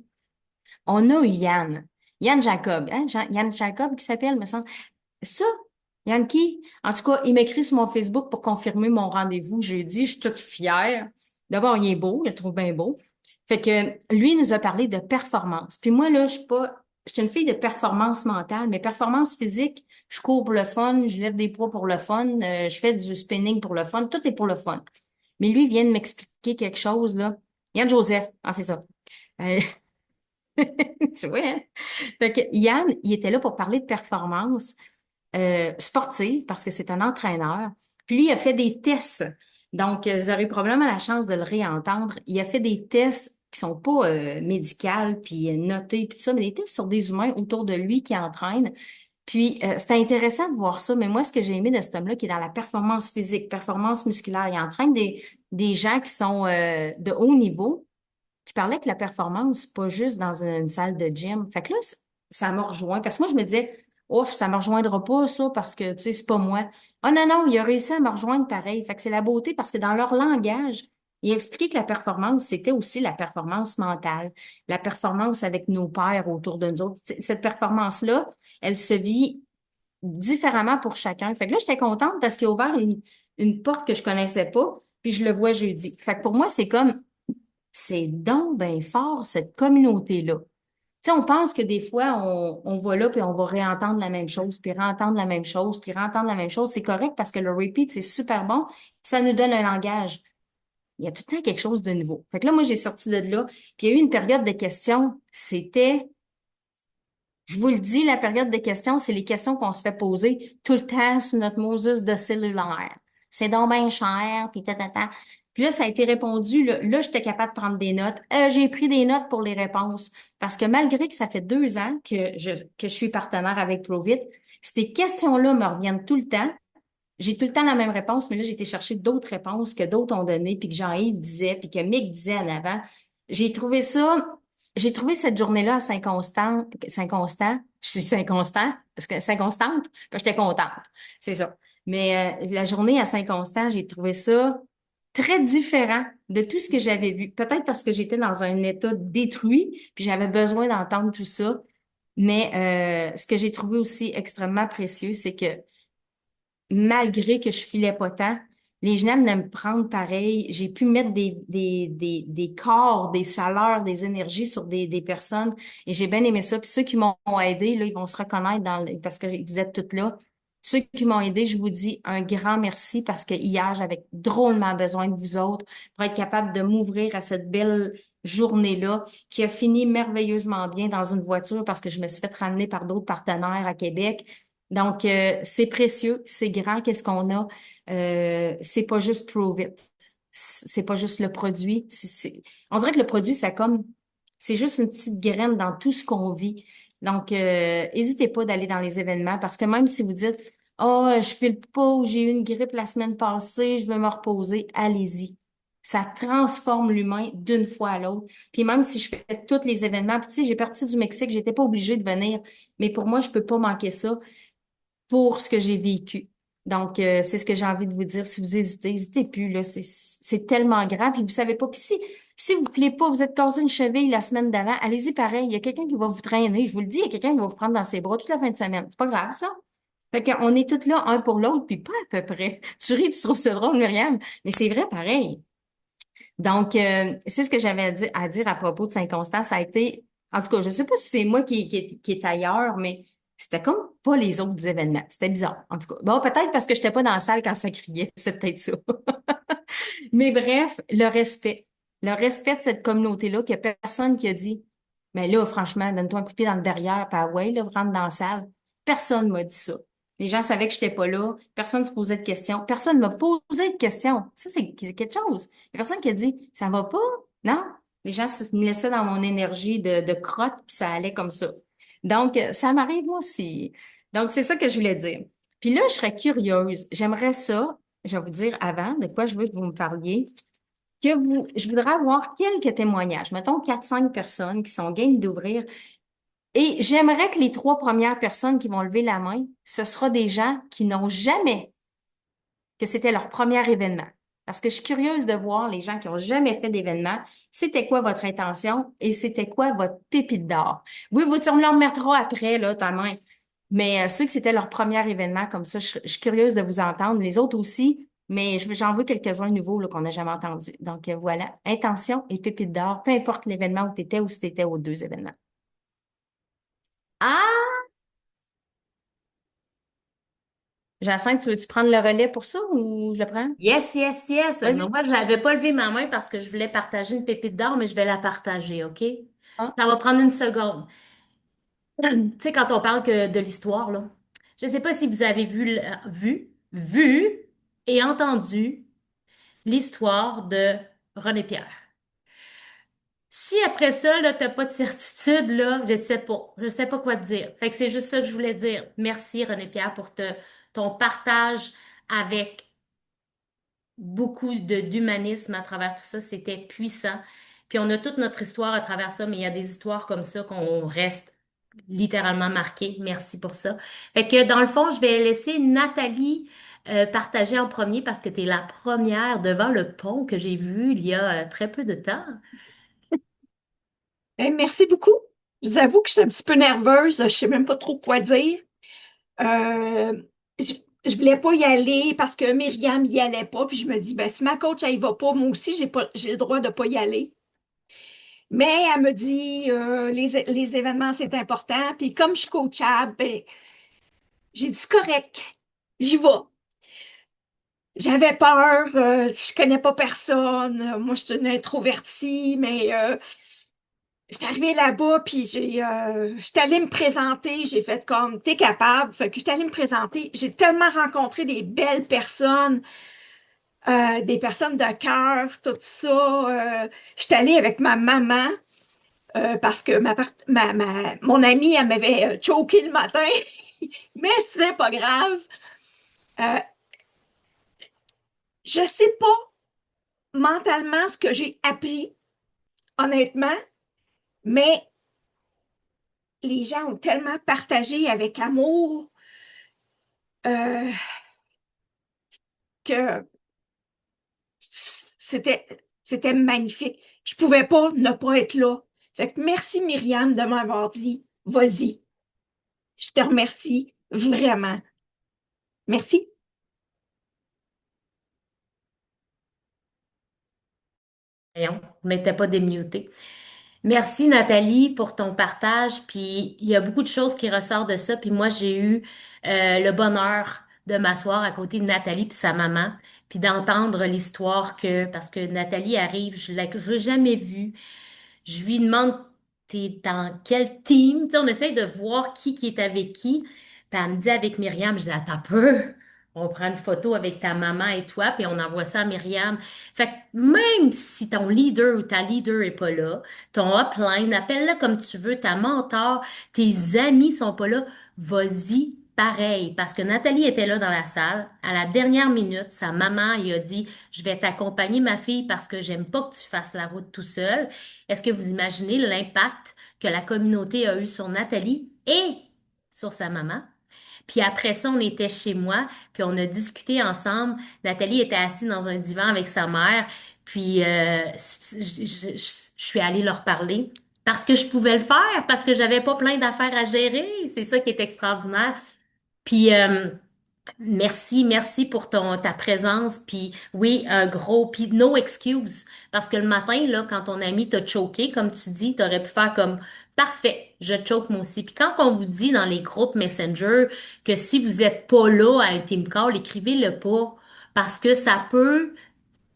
On a eu Yann. Yann Jacob, hein? Yann Jacob qui s'appelle, me semble. C'est ça? Yann qui? En tout cas, il m'écrit sur mon Facebook pour confirmer mon rendez-vous jeudi. Je suis toute fière. D'abord, il est beau, je le trouve bien beau. Fait que lui il nous a parlé de performance. Puis moi, là, je suis une fille de performance mentale, mais performance physique, je cours pour le fun, je lève des poids pour le fun, je fais du spinning pour le fun, tout est pour le fun. Mais lui, il vient de m'expliquer quelque chose, là. Yann Joseph, ah, c'est ça. Euh, tu vois, hein? Fait que Yann, il était là pour parler de performance sportive parce que c'est un entraîneur. Puis lui, il a fait des tests. Donc, vous aurez probablement la chance de le réentendre. Il a fait des tests qui sont pas médicaux, puis notés, puis tout ça, mais des tests sur des humains autour de lui qui entraînent. Puis, c'était intéressant de voir ça, mais moi, ce que j'ai aimé de cet homme-là, qui est dans la performance physique, performance musculaire, il entraîne des gens qui sont de haut niveau, qui parlaient que la performance, pas juste dans une salle de gym. Fait que là, ça m'a rejoint. Parce que moi, je me disais, ouf, ça me rejoindra pas, ça, parce que, tu sais, c'est pas moi. Oh non, non, il a réussi à me rejoindre pareil. Fait que c'est la beauté parce que dans leur langage, il expliquait que la performance, c'était aussi la performance mentale, la performance avec nos pairs autour de nous autres. Cette performance-là, elle se vit différemment pour chacun. Fait que là, j'étais contente parce qu'il a ouvert une porte que je connaissais pas, puis je le vois jeudi. Fait que pour moi, c'est donc ben fort, cette communauté-là. Tu sais, on pense que des fois, on va là, puis on va réentendre la même chose, puis réentendre la même chose, puis réentendre la même chose. C'est correct parce que le repeat, c'est super bon, puis ça nous donne un langage. Il y a tout le temps quelque chose de nouveau. Fait que là, moi, j'ai sorti de là, puis il y a eu une période de questions. C'était, je vous le dis, la période de questions, c'est les questions qu'on se fait poser tout le temps sur notre Moses de cellulaire. C'est donc bien cher, puis ta. Puis là, ça a été répondu. Là, j'étais capable de prendre des notes. J'ai pris des notes pour les réponses. Parce que malgré que ça fait 2 ans que je suis partenaire avec Provit, ces questions-là me reviennent tout le temps. J'ai tout le temps la même réponse, mais là, j'ai été chercher d'autres réponses que d'autres ont données, puis que Jean-Yves disait, puis que Mick disait en avant. J'ai trouvé ça, j'ai trouvé cette journée-là à Saint-Constant, Saint-Constant, je suis Saint-Constant, parce que Saint-Constante, parce que j'étais contente, c'est ça. Mais la journée à Saint-Constant, j'ai trouvé ça très différent de tout ce que j'avais vu. Peut-être parce que j'étais dans un état détruit, puis j'avais besoin d'entendre tout ça. Mais ce que j'ai trouvé aussi extrêmement précieux, c'est que malgré que je filais pas tant, les gens venaient me prendre pareil. J'ai pu mettre des corps, des chaleurs, des énergies sur des personnes et j'ai bien aimé ça. Puis ceux qui m'ont aidé, là, ils vont se reconnaître parce que vous êtes toutes là. Ceux qui m'ont aidé, je vous dis un grand merci parce que hier, j'avais drôlement besoin de vous autres pour être capable de m'ouvrir à cette belle journée-là qui a fini merveilleusement bien dans une voiture parce que je me suis fait ramener par d'autres partenaires à Québec. Donc, c'est précieux, c'est grand, qu'est-ce qu'on a? C'est pas juste Prove It. C'est pas juste le produit. On dirait que le produit, c'est juste une petite graine dans tout ce qu'on vit. Donc, n'hésitez pas d'aller dans les événements parce que même si vous dites, oh, je file pas ou j'ai eu une grippe la semaine passée, je veux me reposer, allez-y. Ça transforme l'humain d'une fois à l'autre. Puis même si je fais tous les événements, puis tu sais, j'ai parti du Mexique, j'étais pas obligée de venir, mais pour moi, je peux pas manquer ça pour ce que j'ai vécu. Donc, c'est ce que j'ai envie de vous dire. Si vous hésitez, n'hésitez plus, là. C'est tellement grave. Puis vous savez pas. Puis si vous ne voulez pas, vous êtes causé une cheville la semaine d'avant, allez-y pareil. Il y a quelqu'un qui va vous traîner. Je vous le dis, il y a quelqu'un qui va vous prendre dans ses bras toute la fin de semaine. C'est pas grave, ça. Fait qu'on est toutes là, un pour l'autre, puis pas à peu près. Tu ris, tu trouves ça drôle, Myriam, mais c'est vrai pareil. Donc, c'est ce que j'avais à dire à propos de Saint-Constant. Ça a été, en tout cas, je sais pas si c'est moi qui est ailleurs, mais c'était comme pas les autres événements. C'était bizarre, en tout cas. Bon, peut-être parce que j'étais pas dans la salle quand ça criait. C'est peut-être ça. Mais bref, le respect. Le respect de cette communauté-là, qu'il n'y a personne qui a dit, mais là, franchement, donne-toi un coup de pied dans le derrière, puis ah ouais, là, rentre dans la salle. Personne m'a dit ça. Les gens savaient que j'étais pas là. Personne ne se posait de questions. Personne ne m'a posé de questions. Ça, c'est quelque chose. Il y a personne qui a dit, ça va pas? Non. Les gens me laissaient dans mon énergie de crotte, puis ça allait comme ça. Donc, ça m'arrive moi aussi. Donc, c'est ça que je voulais dire. Puis là, je serais curieuse. J'aimerais ça, je vais vous dire avant de quoi je veux que vous me parliez, je voudrais avoir quelques témoignages. Mettons 4, 5 personnes qui sont game d'ouvrir. Et j'aimerais que les 3 premières personnes qui vont lever la main, ce sera des gens qui n'ont jamais, que c'était leur premier événement. Parce que je suis curieuse de voir les gens qui n'ont jamais fait d'événement, c'était quoi votre intention et c'était quoi votre pépite d'or. Oui, vous, tu me le remettras après, là, ta main. Mais ceux que c'était leur premier événement comme ça, je suis curieuse de vous entendre. Les autres aussi, mais j'en veux quelques-uns nouveaux là, qu'on n'a jamais entendus. Donc voilà, intention et pépite d'or, peu importe l'événement où tu étais ou si tu étais aux 2 événements. Ah! Jacinthe, tu veux-tu prendre le relais pour ça ou je le prends? Yes, yes, yes. Mais Vas-y. moi, je n'avais pas levé ma main parce que je voulais partager une pépite d'or, mais je vais la partager, OK? Ah. Ça va prendre une seconde. Tu sais, quand on parle que de l'histoire, là, je ne sais pas si vous avez vu et entendu l'histoire de René Pierre. Si après ça, là, t'as pas de certitude, là, je sais pas. Je sais pas quoi te dire. Fait que c'est juste ça que je voulais dire. Merci, René Pierre, pour ton partage avec beaucoup d'humanisme à travers tout ça. C'était puissant. Puis on a toute notre histoire à travers ça, mais il y a des histoires comme ça qu'on reste littéralement marqué. Merci pour ça. Fait que dans le fond, je vais laisser Nathalie partager en premier parce que tu es la première devant le pont que j'ai vu il y a très peu de temps. Merci beaucoup. Je vous avoue que je suis un petit peu nerveuse. Je sais même pas trop quoi dire. Euh, je, je voulais pas y aller parce que Myriam y allait pas. Puis je me dis, ben, si ma coach, elle y va pas, moi aussi, j'ai le droit de pas y aller. Mais elle me dit, les événements, c'est important. Puis comme je suis coachable, ben, j'ai dit, c'est correct, j'y vais. J'avais peur, je connais pas personne. Moi, je suis une introvertie, mais j'étais arrivée là-bas, puis j'étais allée me présenter. J'ai fait comme, t'es capable. Fait que j'étais allée me présenter. J'ai tellement rencontré des belles personnes, des personnes de cœur, tout ça. J'étais allée avec ma maman. Parce que mon amie, elle m'avait choqué le matin, mais c'est pas grave. Euh, je sais pas mentalement ce que j'ai appris, honnêtement, mais les gens ont tellement partagé avec amour euh, que c'était, c'était magnifique. Je pouvais pas ne pas être là. Fait que merci Myriam de m'avoir dit, vas-y. Je te remercie vraiment. Merci. Voyons, je ne m'étais pas démutée. Merci Nathalie pour ton partage. Puis il y a beaucoup de choses qui ressortent de ça. Puis moi, j'ai eu le bonheur de m'asseoir à côté de Nathalie puis sa maman, puis d'entendre l'histoire que, parce que Nathalie arrive, je l'ai jamais vue. Je lui demande, t'es dans quel team? Tu sais, on essaye de voir qui est avec qui. Puis elle me dit avec Myriam, je dis, attends un peu. On prend une photo avec ta maman et toi, puis on envoie ça à Myriam. Fait que même si ton leader ou ta leader est pas là, ton upline, appelle-le comme tu veux, ta mentor, tes amis sont pas là, vas-y pareil. Parce que Nathalie était là dans la salle. À la dernière minute, sa maman lui a dit, je vais t'accompagner, ma fille, parce que j'aime pas que tu fasses la route tout seul. Est-ce que vous imaginez l'impact que la communauté a eu sur Nathalie et sur sa maman? Puis après ça, on était chez moi, puis on a discuté ensemble. Nathalie était assise dans un divan avec sa mère, puis je suis allée leur parler parce que je pouvais le faire, parce que j'avais pas plein d'affaires à gérer. C'est ça qui est extraordinaire. Puis merci, merci pour ta présence. Puis oui, un gros, puis no excuse. Parce que le matin, là, quand ton ami t'a choqué, comme tu dis, t'aurais pu faire comme, parfait, je choke moi aussi. Puis quand on vous dit dans les groupes Messenger que si vous êtes pas là à un team call, écrivez-le pas. Parce que ça peut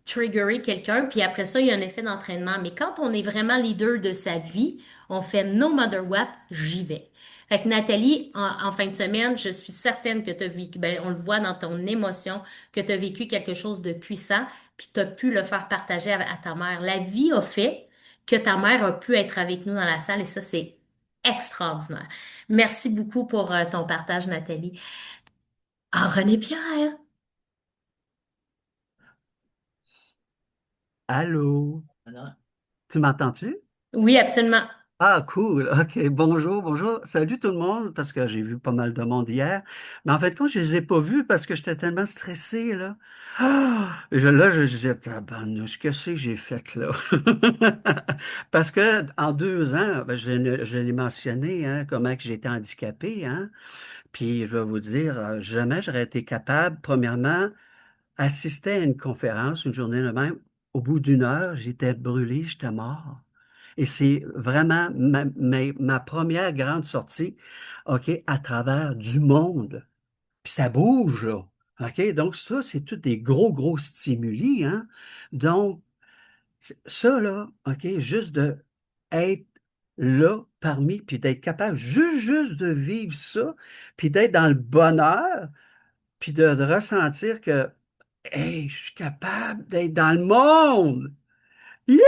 triggerer quelqu'un, puis après ça, il y a un effet d'entraînement. Mais quand on est vraiment leader de sa vie, on fait no matter what, j'y vais. Fait que Nathalie, en fin de semaine, je suis certaine que tu as vécu, ben, on le voit dans ton émotion, que tu as vécu quelque chose de puissant, puis tu as pu le faire partager à ta mère. La vie a fait que ta mère a pu être avec nous dans la salle et ça, c'est extraordinaire. Merci beaucoup pour ton partage, Nathalie. Ah, René Pierre. Allô? Tu m'entends-tu? Oui, absolument. Ah, cool. OK. Bonjour, bonjour. Salut tout le monde, parce que j'ai vu pas mal de monde hier. Mais en fait, quand je les ai pas vus parce que j'étais tellement stressé, là. Là, je disais, tabarnouche, qu'est-ce que j'ai fait, là? Parce que en 2 ans, ben, je l'ai mentionné, hein, comment que j'étais handicapé, hein. Puis, je vais vous dire, jamais j'aurais été capable, premièrement, assister à une conférence, une journée de même. Au bout d'une heure, j'étais brûlé, j'étais mort. Et c'est vraiment ma première grande sortie, OK, à travers du monde. Puis ça bouge, là. OK? Donc, ça, c'est tous des gros, gros stimuli, hein? Donc, ça, là, OK, juste de être là parmi, puis d'être capable juste de vivre ça, puis d'être dans le bonheur, puis de ressentir que, hey, je suis capable d'être dans le monde. Youhou!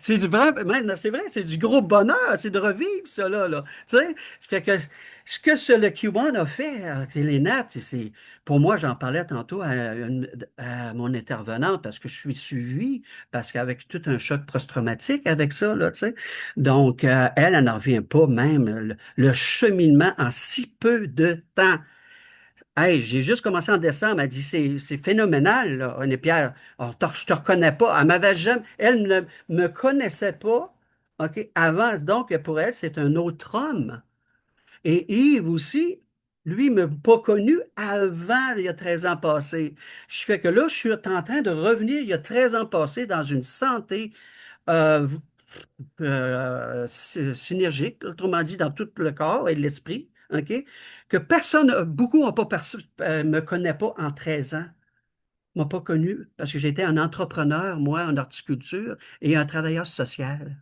C'est du vrai, man, c'est vrai, c'est du gros bonheur, c'est de revivre ça là. Tu sais, ça fait que ce que le Q1 a fait à Télénat, c'est, pour moi, j'en parlais tantôt à mon intervenante parce que je suis suivi, parce qu'avec tout un choc post-traumatique avec ça, là, tu sais. Donc, elle n'en revient pas même le cheminement en si peu de temps. Hey, j'ai juste commencé en décembre. Elle dit, c'est phénoménal, là, René Pierre. Oh, je te reconnais pas. Elle m'avait jamais, elle ne me connaissait pas, OK, avant. Donc, pour elle, c'est un autre homme. Et Yves aussi, lui, ne m'a pas connu avant, il y a 13 ans passés. Je fais que là, je suis en train de revenir il y a 13 ans passés dans une santé, euh, synergique, autrement dit, dans tout le corps et l'esprit, OK? Que personne, beaucoup n'ont pas me connaît pas en 13 ans, m'ont pas connu parce que j'étais un entrepreneur, moi, en horticulture et un travailleur social.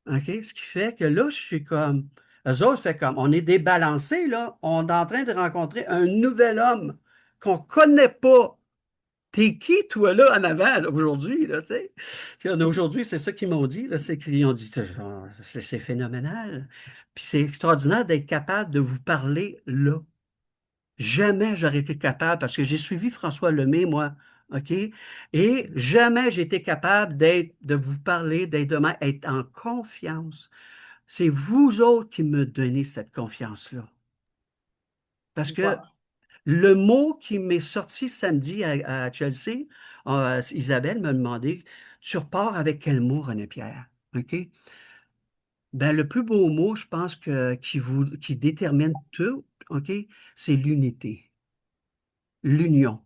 OK? Ce qui fait que là, je suis comme, eux autres, fait comme, on est débalancés, là. On est en train de rencontrer un nouvel homme qu'on connaît pas. T'es qui, toi, là, en avant, là, aujourd'hui, là, tu sais? Aujourd'hui, c'est ça qu'ils m'ont dit, là, c'est qu'ils ont dit, c'est phénoménal. Puis c'est extraordinaire d'être capable de vous parler là. Jamais j'aurais été capable, parce que j'ai suivi François Lemay, moi, OK? Et jamais j'ai été capable de vous parler, être en confiance. C'est vous autres qui me donnez cette confiance-là. Parce que Wow. le mot qui m'est sorti samedi à Chelsea, Isabelle m'a demandé, tu repars avec quel mot, René Pierre? OK? Ben, le plus beau mot, je pense qui détermine tout, OK? C'est l'unité, l'union.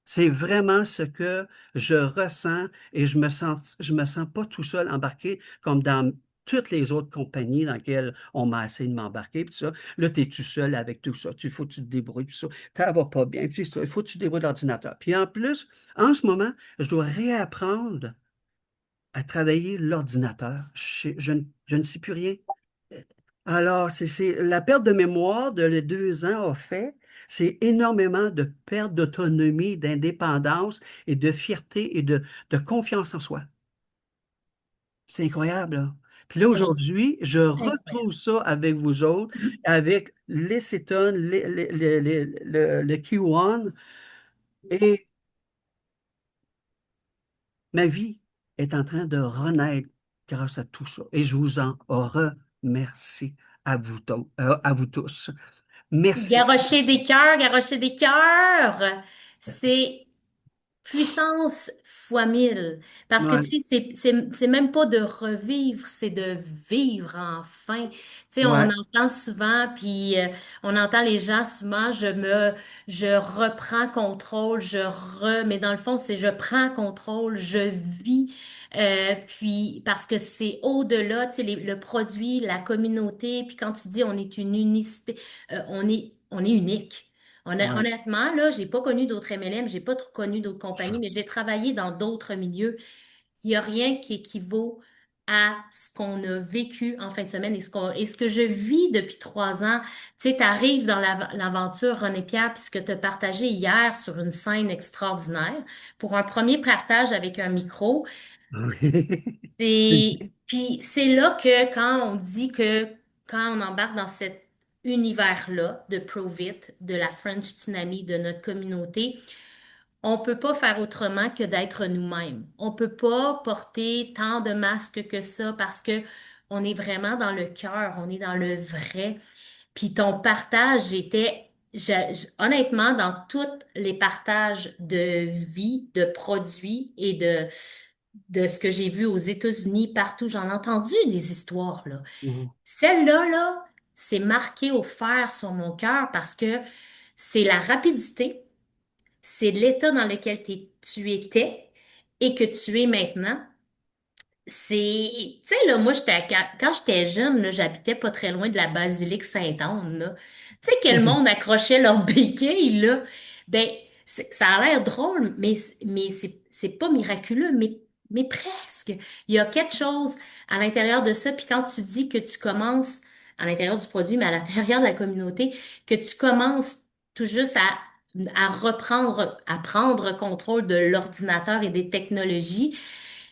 C'est vraiment ce que je ressens et je me sens pas tout seul embarqué comme dans toutes les autres compagnies dans lesquelles on m'a essayé de m'embarquer, puis ça. Là, tu es tout seul avec tout ça. Il faut que tu te débrouilles, puis ça. Quand ça va pas bien, puis ça, il faut que tu te débrouilles l'ordinateur. Puis en plus, en ce moment, je dois réapprendre à travailler l'ordinateur. Je ne sais plus rien. Alors, la perte de mémoire de les 2 ans a fait, c'est énormément de perte d'autonomie, d'indépendance et de fierté et de confiance en soi. C'est incroyable, là. Puis là, Oui, aujourd'hui, je incroyable. retrouve ça avec vous autres, avec les cétones, le Q1, et ma vie est en train de renaître grâce à tout ça. Et je vous en remercie à vous tous. Merci. Garrocher des cœurs, garrocher des cœurs. C'est puissance fois 1000. Parce que, Ouais, tu sais, c'est même pas de revivre, c'est de vivre enfin. Tu sais, on ouais. entend souvent, puis on entend les gens souvent, je reprends contrôle, mais dans le fond, c'est je prends contrôle, je vis. Puis, parce que c'est au-delà, tu sais, le produit, la communauté, puis quand tu dis on est une unicité, on est unique. Ouais. Honnêtement, là, j'ai pas connu d'autres MLM, j'ai pas trop connu d'autres compagnies, mais j'ai travaillé dans d'autres milieux. Il n'y a rien qui équivaut à ce qu'on a vécu en fin de semaine et ce que je vis depuis 3 ans. Tu sais, t'arrives dans l'aventure René Pierre, puis ce que tu as partagé hier sur une scène extraordinaire. Pour un premier partage avec un micro, Oui. puis c'est là que quand on dit que quand on embarque dans cet univers-là de Provit, de la French Tsunami, de notre communauté, on peut pas faire autrement que d'être nous-mêmes. On peut pas porter tant de masques que ça parce que on est vraiment dans le cœur, on est dans le vrai. Puis ton partage était, honnêtement, dans tous les partages de vie, de produits et de ce que j'ai vu aux États-Unis, partout, j'en ai entendu des histoires, là. Mhm. Celle-là, là, c'est marqué au fer sur mon cœur parce que c'est la rapidité, c'est l'état dans lequel tu étais et que tu es maintenant. Tu sais, là, moi, quand j'étais jeune, là, j'habitais pas très loin de la basilique Sainte-Anne, là. Tu sais, quel monde accrochait leurs béquilles, là. Ben, ça a l'air drôle, mais c'est pas miraculeux, mais presque. Il y a quelque chose à l'intérieur de ça. Puis quand tu dis que tu commences à l'intérieur du produit, mais à l'intérieur de la communauté, que tu commences tout juste à prendre contrôle de l'ordinateur et des technologies,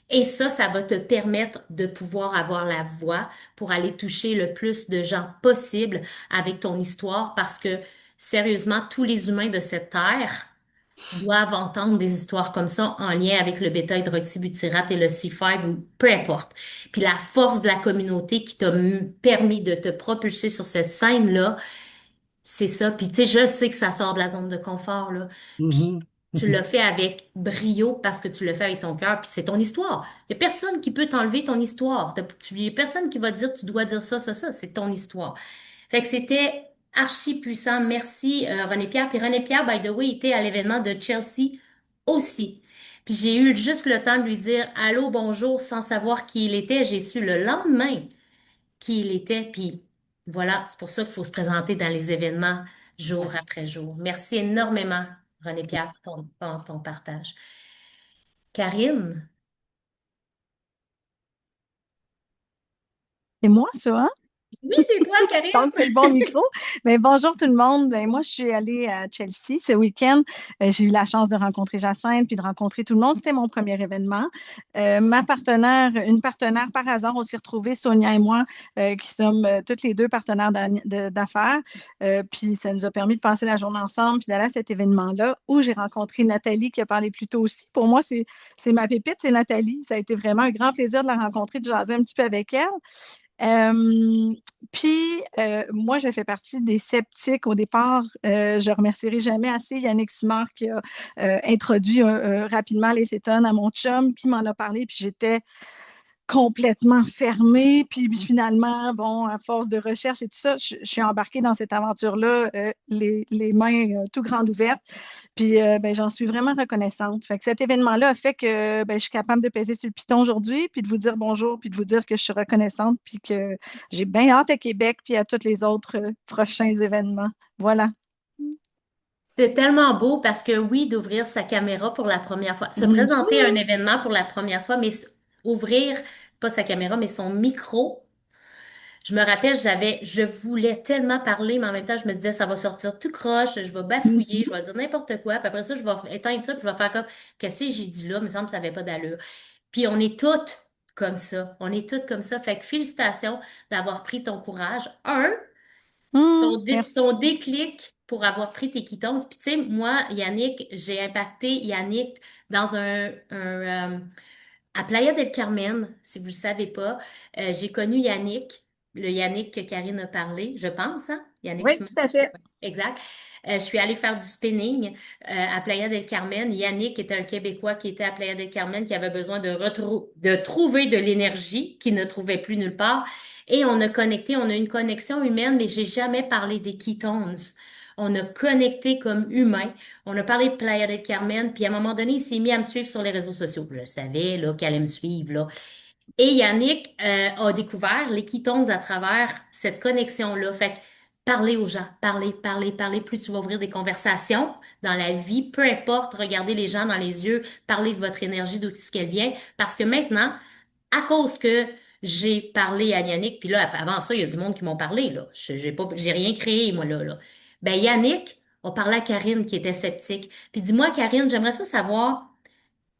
et ça va te permettre de pouvoir avoir la voix pour aller toucher le plus de gens possible avec ton histoire parce que, sérieusement, tous les humains de cette terre doivent entendre des histoires comme ça en lien avec le bêta-hydroxybutyrate et le C5 ou peu importe. Puis la force de la communauté qui t'a permis de te propulser sur cette scène-là, c'est ça. Puis tu sais, je sais que ça sort de la zone de confort, là. Puis Mhm. tu l'as Mhm. fait avec brio parce que tu l'as fait avec ton cœur, puis c'est ton histoire. Il n'y a personne qui peut t'enlever ton histoire. Il n'y a personne qui va te dire tu dois dire ça, ça, ça. C'est ton histoire. Fait que c'était archi puissant. Merci, René Pierre. Puis René Pierre, by the way, était à l'événement de Chelsea aussi. Puis j'ai eu juste le temps de lui dire allô, bonjour, sans savoir qui il était. J'ai su le lendemain qui il était. Puis voilà, c'est pour ça qu'il faut se présenter dans les événements jour après jour. Merci énormément, René-Pierre, pour ton partage. Karine? C'est moi, ça, hein? Oui, c'est toi, Karine. Donc, c'est le bon micro. Mais bonjour tout le monde. Ben, moi, je suis allée à Chelsea ce week-end. J'ai eu la chance de rencontrer Jacinthe puis de rencontrer tout le monde. C'était mon premier événement. Une partenaire par hasard, on s'est retrouvés, Sonia et moi, qui sommes toutes les deux partenaires d'affaires. Puis ça nous a permis de passer la journée ensemble puis d'aller à cet événement-là où j'ai rencontré Nathalie qui a parlé plus tôt aussi. Pour moi, c'est ma pépite, c'est Nathalie. Ça a été vraiment un grand plaisir de la rencontrer, de jaser un petit peu avec elle. Euh, Moi, je fais partie des sceptiques au départ. Je remercierai jamais assez Yannick Simard qui a introduit rapidement les cétones à mon chum, qui m'en a parlé, puis j'étais complètement fermée. Puis finalement, bon, à force de recherche et tout ça, je suis embarquée dans cette aventure-là, les mains tout grandes ouvertes. Puis ben, j'en suis vraiment reconnaissante. Fait que cet événement-là a fait que ben, je suis capable de peser sur le piton aujourd'hui, puis de vous dire bonjour, puis de vous dire que je suis reconnaissante, puis que j'ai bien hâte à Québec, puis à tous les autres prochains événements. Voilà. C'est tellement beau parce que oui, d'ouvrir sa caméra pour la première fois, se présenter à un Mhm. événement pour la première fois, mais ouvrir, pas sa caméra, mais son micro. Je me rappelle, je voulais tellement parler, mais en même temps, je me disais, ça va sortir tout croche, je vais bafouiller, je Mhm. vais dire n'importe quoi, puis après ça, je vais éteindre ça, puis je vais faire comme, qu'est-ce que j'ai dit là? Il me semble que ça n'avait pas d'allure. Puis on est toutes comme ça. On est toutes comme ça. Fait que félicitations d'avoir pris ton courage. Ton Merci. déclic pour avoir pris tes quittons. Puis tu sais, moi, Yannick, j'ai impacté Yannick dans à Playa del Carmen, si vous ne le savez pas. J'ai connu Yannick, le Yannick que Karine a parlé, je pense, hein? Yannick Oui, Simon. tout à fait. Exact. Je suis allée faire du spinning à Playa del Carmen. Yannick était un Québécois qui était à Playa del Carmen, qui avait besoin de trouver de l'énergie qu'il ne trouvait plus nulle part. Et on a connecté, on a une connexion humaine, mais j'ai jamais parlé des ketones. On a connecté comme humain. On a parlé de Playa del Carmen, puis à un moment donné, il s'est mis à me suivre sur les réseaux sociaux. Je savais là, qu'elle allait me suivre, là. Et Yannick a découvert les ketones à travers cette connexion-là. Fait que parler aux gens, parler, parler, parler. Plus tu vas ouvrir des conversations dans la vie, peu importe, regardez les gens dans les yeux, parler de votre énergie, d'où ce qu'elle vient. Parce que maintenant, à cause que j'ai parlé à Yannick, puis là, avant ça, il y a du monde qui m'ont parlé, là. J'ai rien créé, moi, là. Ben, Yannick, on parlait à Karine qui était sceptique. Puis dis-moi, Karine, j'aimerais ça savoir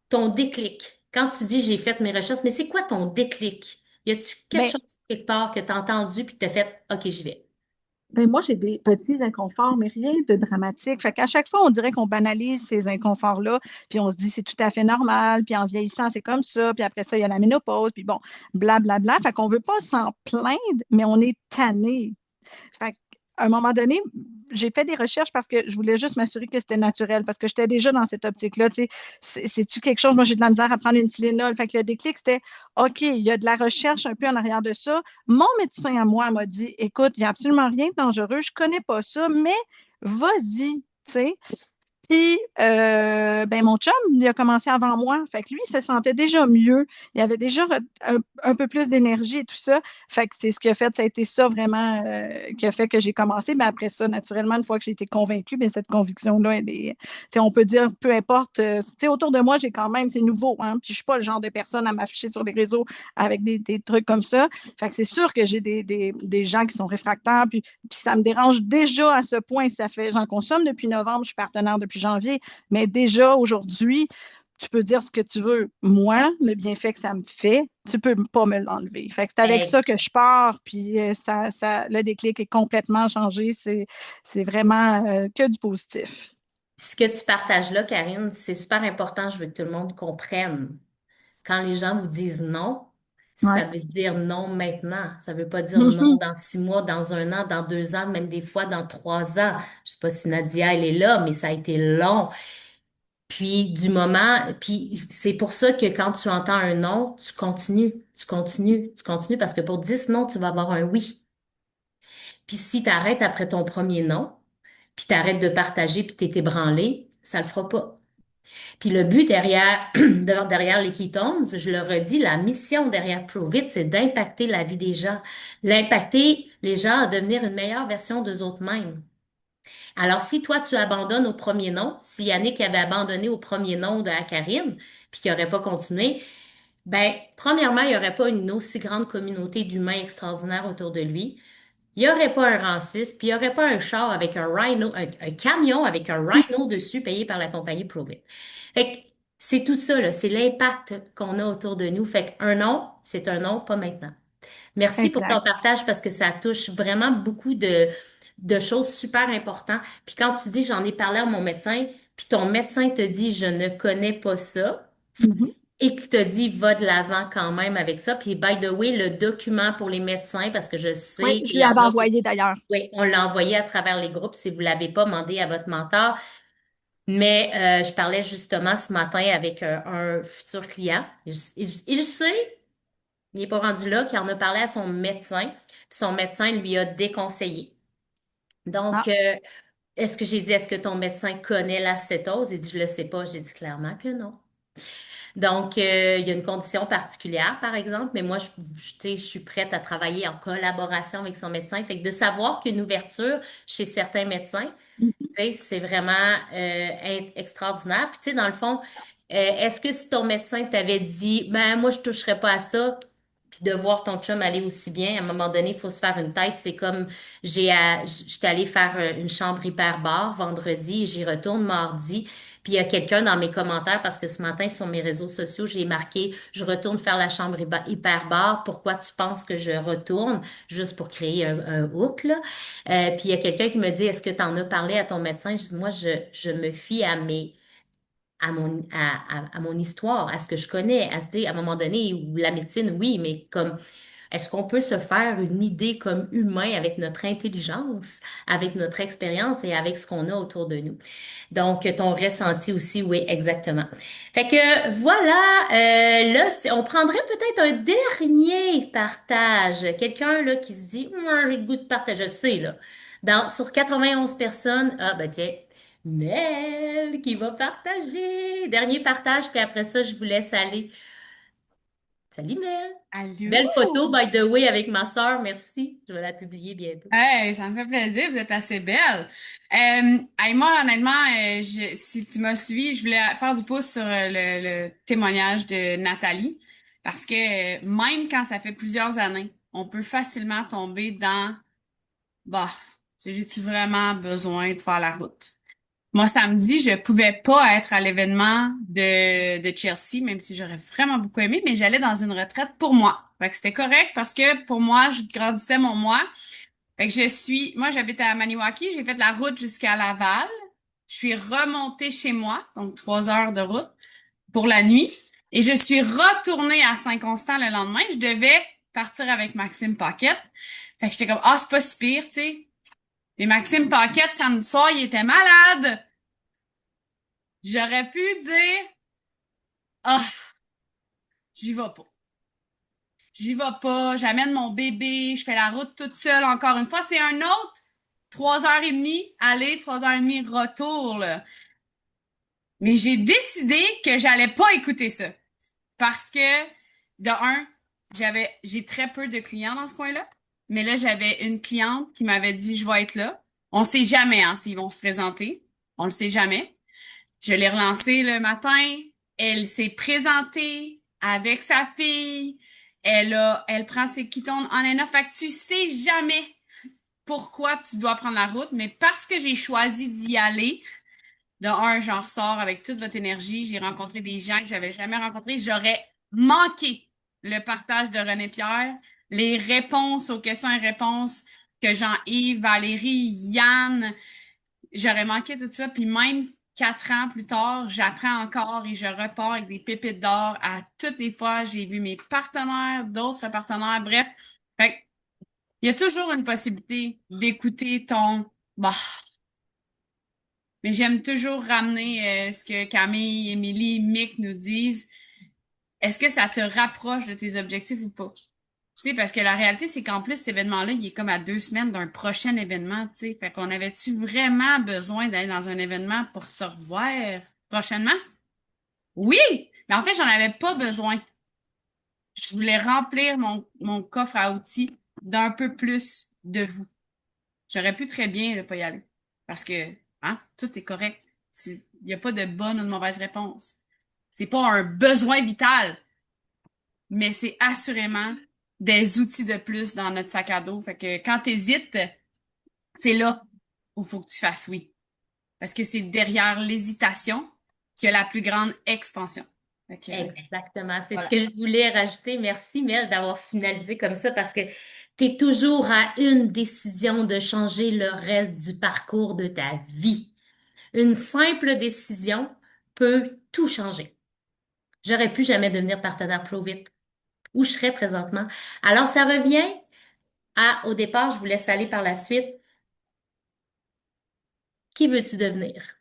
ton déclic. Quand tu dis j'ai fait mes recherches, mais c'est quoi ton déclic? Y a-tu quelque Ben, chose quelque part que tu as entendu puis que tu as fait OK, j'y vais? ben moi, j'ai des petits inconforts, mais rien de dramatique. Fait qu'à chaque fois, on dirait qu'on banalise ces inconforts-là, puis on se dit c'est tout à fait normal, puis en vieillissant, c'est comme ça, puis après ça, il y a la ménopause, puis bon, blablabla. Fait qu'on veut pas s'en plaindre, mais on est tanné. Fait qu'à un moment donné, j'ai fait des recherches parce que je voulais juste m'assurer que c'était naturel, parce que j'étais déjà dans cette optique-là. Tu sais, c'est-tu quelque chose? Moi, j'ai de la misère à prendre une Tylenol. Fait que le déclic, c'était OK, il y a de la recherche un peu en arrière de ça. Mon médecin à moi m'a dit écoute, il n'y a absolument rien de dangereux, je ne connais pas ça, mais vas-y. Tu sais, puis, ben, mon chum, il a commencé avant moi. Fait que lui, il se sentait déjà mieux. Il avait déjà un peu plus d'énergie et tout ça. Fait que c'est ce qui a fait, ça a été ça vraiment qui a fait que j'ai commencé. Mais après ça, naturellement, une fois que j'ai été convaincue, bien, cette conviction-là, elle est, tu sais, on peut dire, peu importe, tu sais, autour de moi, j'ai quand même, c'est nouveau, hein. Puis je suis pas le genre de personne à m'afficher sur les réseaux avec des trucs comme ça. Fait que c'est sûr que j'ai des gens qui sont réfractaires, puis ça me dérange déjà à ce point. J'en consomme depuis novembre, je suis partenaire depuis janvier, mais déjà aujourd'hui, tu peux dire ce que tu veux. Moi, le bienfait que ça me fait, tu peux pas me l'enlever. Fait que c'est avec Hey, ça que je pars, puis le déclic est complètement changé. C'est vraiment que du positif. ce que tu partages là, Karine, c'est super important. Je veux que tout le monde comprenne. Quand les gens vous disent non, ça Ouais. veut dire non maintenant. Ça veut pas dire non Mhm. dans 6 mois, dans un an, dans 2 ans, même des fois dans 3 ans. Je sais pas si Nadia, elle est là, mais ça a été long. Puis c'est pour ça que quand tu entends un non, tu continues, tu continues, tu continues, parce que pour 10 non, tu vas avoir un oui. Puis si tu arrêtes après ton premier non, puis tu arrêtes de partager, puis tu es ébranlé, ça le fera pas. Puis le but derrière les ketones, je le redis, la mission derrière Prove It, c'est d'impacter la vie des gens, l'impacter les gens à devenir une meilleure version d'eux autres mêmes. Alors, si toi, tu abandonnes au premier nom, si Yannick avait abandonné au premier nom de Karine, puis qu'il n'aurait pas continué, ben, premièrement, il n'y aurait pas une aussi grande communauté d'humains extraordinaires autour de lui. Il n'y aurait pas un raciste, puis il n'y aurait pas un char avec un rhino, un camion avec un rhino dessus payé par la compagnie Provit. Fait que c'est tout ça, là, c'est l'impact qu'on a autour de nous. Fait qu'un non, c'est un non, pas maintenant. Merci pour ton Exact. partage parce que ça touche vraiment beaucoup de choses super importantes. Puis quand tu dis j'en ai parlé à mon médecin, puis ton médecin te dit je ne connais pas ça, Mhm. et qui te dit va de l'avant quand même avec ça. Puis by the way, le document pour les médecins, parce que je Oui, sais je qu'il lui y en avais a, envoyé d'ailleurs. oui, on l'a envoyé à travers les groupes si vous l'avez pas demandé à votre mentor. Mais je parlais justement ce matin avec un futur client. Il sait, il n'est pas rendu là, qu'il en a parlé à son médecin. Puis son médecin lui a déconseillé. Donc, Ah, est-ce que j'ai dit, est-ce que ton médecin connaît l'acétose? Il dit, je le sais pas. J'ai dit clairement que non. Donc, il y a une condition particulière, par exemple, mais moi, tu sais, je suis prête à travailler en collaboration avec son médecin. Fait que de savoir qu'une ouverture chez certains médecins, mhm. tu sais, c'est vraiment extraordinaire. Puis, tu sais, dans le fond, est-ce que si ton médecin t'avait dit, ben, moi, je toucherais pas à ça, puis de voir ton chum aller aussi bien, à un moment donné, il faut se faire une tête. C'est comme, j'étais allée faire une chambre hyperbare vendredi et j'y retourne mardi. Puis il y a quelqu'un dans mes commentaires, parce que ce matin, sur mes réseaux sociaux, j'ai marqué, je retourne faire la chambre hyperbare. Pourquoi tu penses que je retourne? Juste pour créer un hook, là. Puis il y a quelqu'un qui me dit, est-ce que tu en as parlé à ton médecin? Je dis, moi, je me fie à mon histoire, à ce que je connais, à se dire, à un moment donné, où la médecine, oui, mais comme, est-ce qu'on peut se faire une idée comme humain avec notre intelligence, avec notre expérience et avec ce qu'on a autour de nous? Donc, ton ressenti aussi, oui, exactement. Fait que voilà, là, on prendrait peut-être un dernier partage. Quelqu'un là qui se dit, j'ai le goût de partager, je sais, là. Sur 91 personnes, ah ben tiens, Mel qui va partager. Dernier partage, puis après ça, je vous laisse aller. Salut Mel. Belle photo, Allô? by the way, avec ma sœur, merci. Je vais la publier bientôt. Hey, ça me fait plaisir, vous êtes assez belle. Hey, moi, honnêtement, si tu m'as suivi, je voulais faire du pouce sur le témoignage de Nathalie, parce que même quand ça fait plusieurs années, on peut facilement tomber dans, bah, j'ai-tu vraiment besoin de faire la route? Moi, samedi, je pouvais pas être à l'événement de Chelsea, même si j'aurais vraiment beaucoup aimé, mais j'allais dans une retraite pour moi. Fait que c'était correct parce que pour moi, je grandissais mon moi. Fait que moi, j'habite à Maniwaki, j'ai fait la route jusqu'à Laval. Je suis remontée chez moi, donc 3 heures de route pour la nuit. Et je suis retournée à Saint-Constant le lendemain. Je devais partir avec Maxime Paquette. Fait que j'étais comme, ah, c'est pas si pire, tu sais. Mais Maxime Paquette, samedi soir, il était malade. J'aurais pu dire, ah, j'y vais pas. J'y vais pas, j'amène mon bébé, je fais la route toute seule encore une fois. C'est un autre 3 heures et demie aller, 3 heures et demie retour, là. Mais j'ai décidé que j'allais pas écouter ça. Parce que, de un, j'ai très peu de clients dans ce coin-là. Mais là, j'avais une cliente qui m'avait dit, je vais être là. On sait jamais, hein, s'ils vont se présenter. On le sait jamais. Je l'ai relancée le matin. Elle s'est présentée avec sa fille. Elle prend ses ketones en and off. Fait que tu sais jamais pourquoi tu dois prendre la route, mais parce que j'ai choisi d'y aller, de un, j'en ressors avec toute votre énergie. J'ai rencontré des gens que j'avais jamais rencontrés. J'aurais manqué le partage de René Pierre, les réponses aux questions et réponses que Jean-Yves, Valérie, Yann, j'aurais manqué tout ça. Puis même 4 ans plus tard, j'apprends encore et je repars avec des pépites d'or à toutes les fois. J'ai vu mes partenaires, d'autres partenaires, bref. Fait que, il y a toujours une possibilité d'écouter ton bah. Mais j'aime toujours ramener ce que Camille, Émilie, Mick nous disent. Est-ce que ça te rapproche de tes objectifs ou pas? Tu sais, parce que la réalité, c'est qu'en plus, cet événement-là, il est comme à 2 semaines d'un prochain événement, tu sais. Fait qu'on avait-tu vraiment besoin d'aller dans un événement pour se revoir prochainement? Oui, mais en fait, j'en avais pas besoin. Je voulais remplir mon coffre à outils d'un peu plus de vous. J'aurais pu très bien ne pas y aller. Parce que, hein, tout est correct. Il n'y a pas de bonne ou de mauvaise réponse. C'est pas un besoin vital, mais c'est assurément des outils de plus dans notre sac à dos. Fait que quand t'hésites, c'est là où il faut que tu fasses oui. Parce que c'est derrière l'hésitation qu'il y a la plus grande expansion. Fait que, Exactement. C'est ce voilà. que je voulais rajouter. Merci, Mel, d'avoir finalisé comme ça parce que tu es toujours à une décision de changer le reste du parcours de ta vie. Une simple décision peut tout changer. J'aurais pu jamais devenir partenaire Pro vite où je serais présentement. Alors, ça revient au départ, je vous laisse aller par la suite. Qui veux-tu devenir?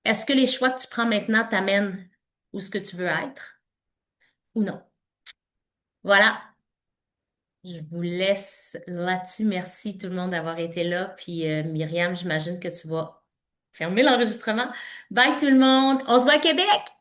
Est-ce que les choix que tu prends maintenant t'amènent où ce que tu veux être ou non? Voilà. Je vous laisse là-dessus. Merci tout le monde d'avoir été là. Puis Myriam, j'imagine que tu vas fermer l'enregistrement. Bye tout le monde. On se voit à Québec!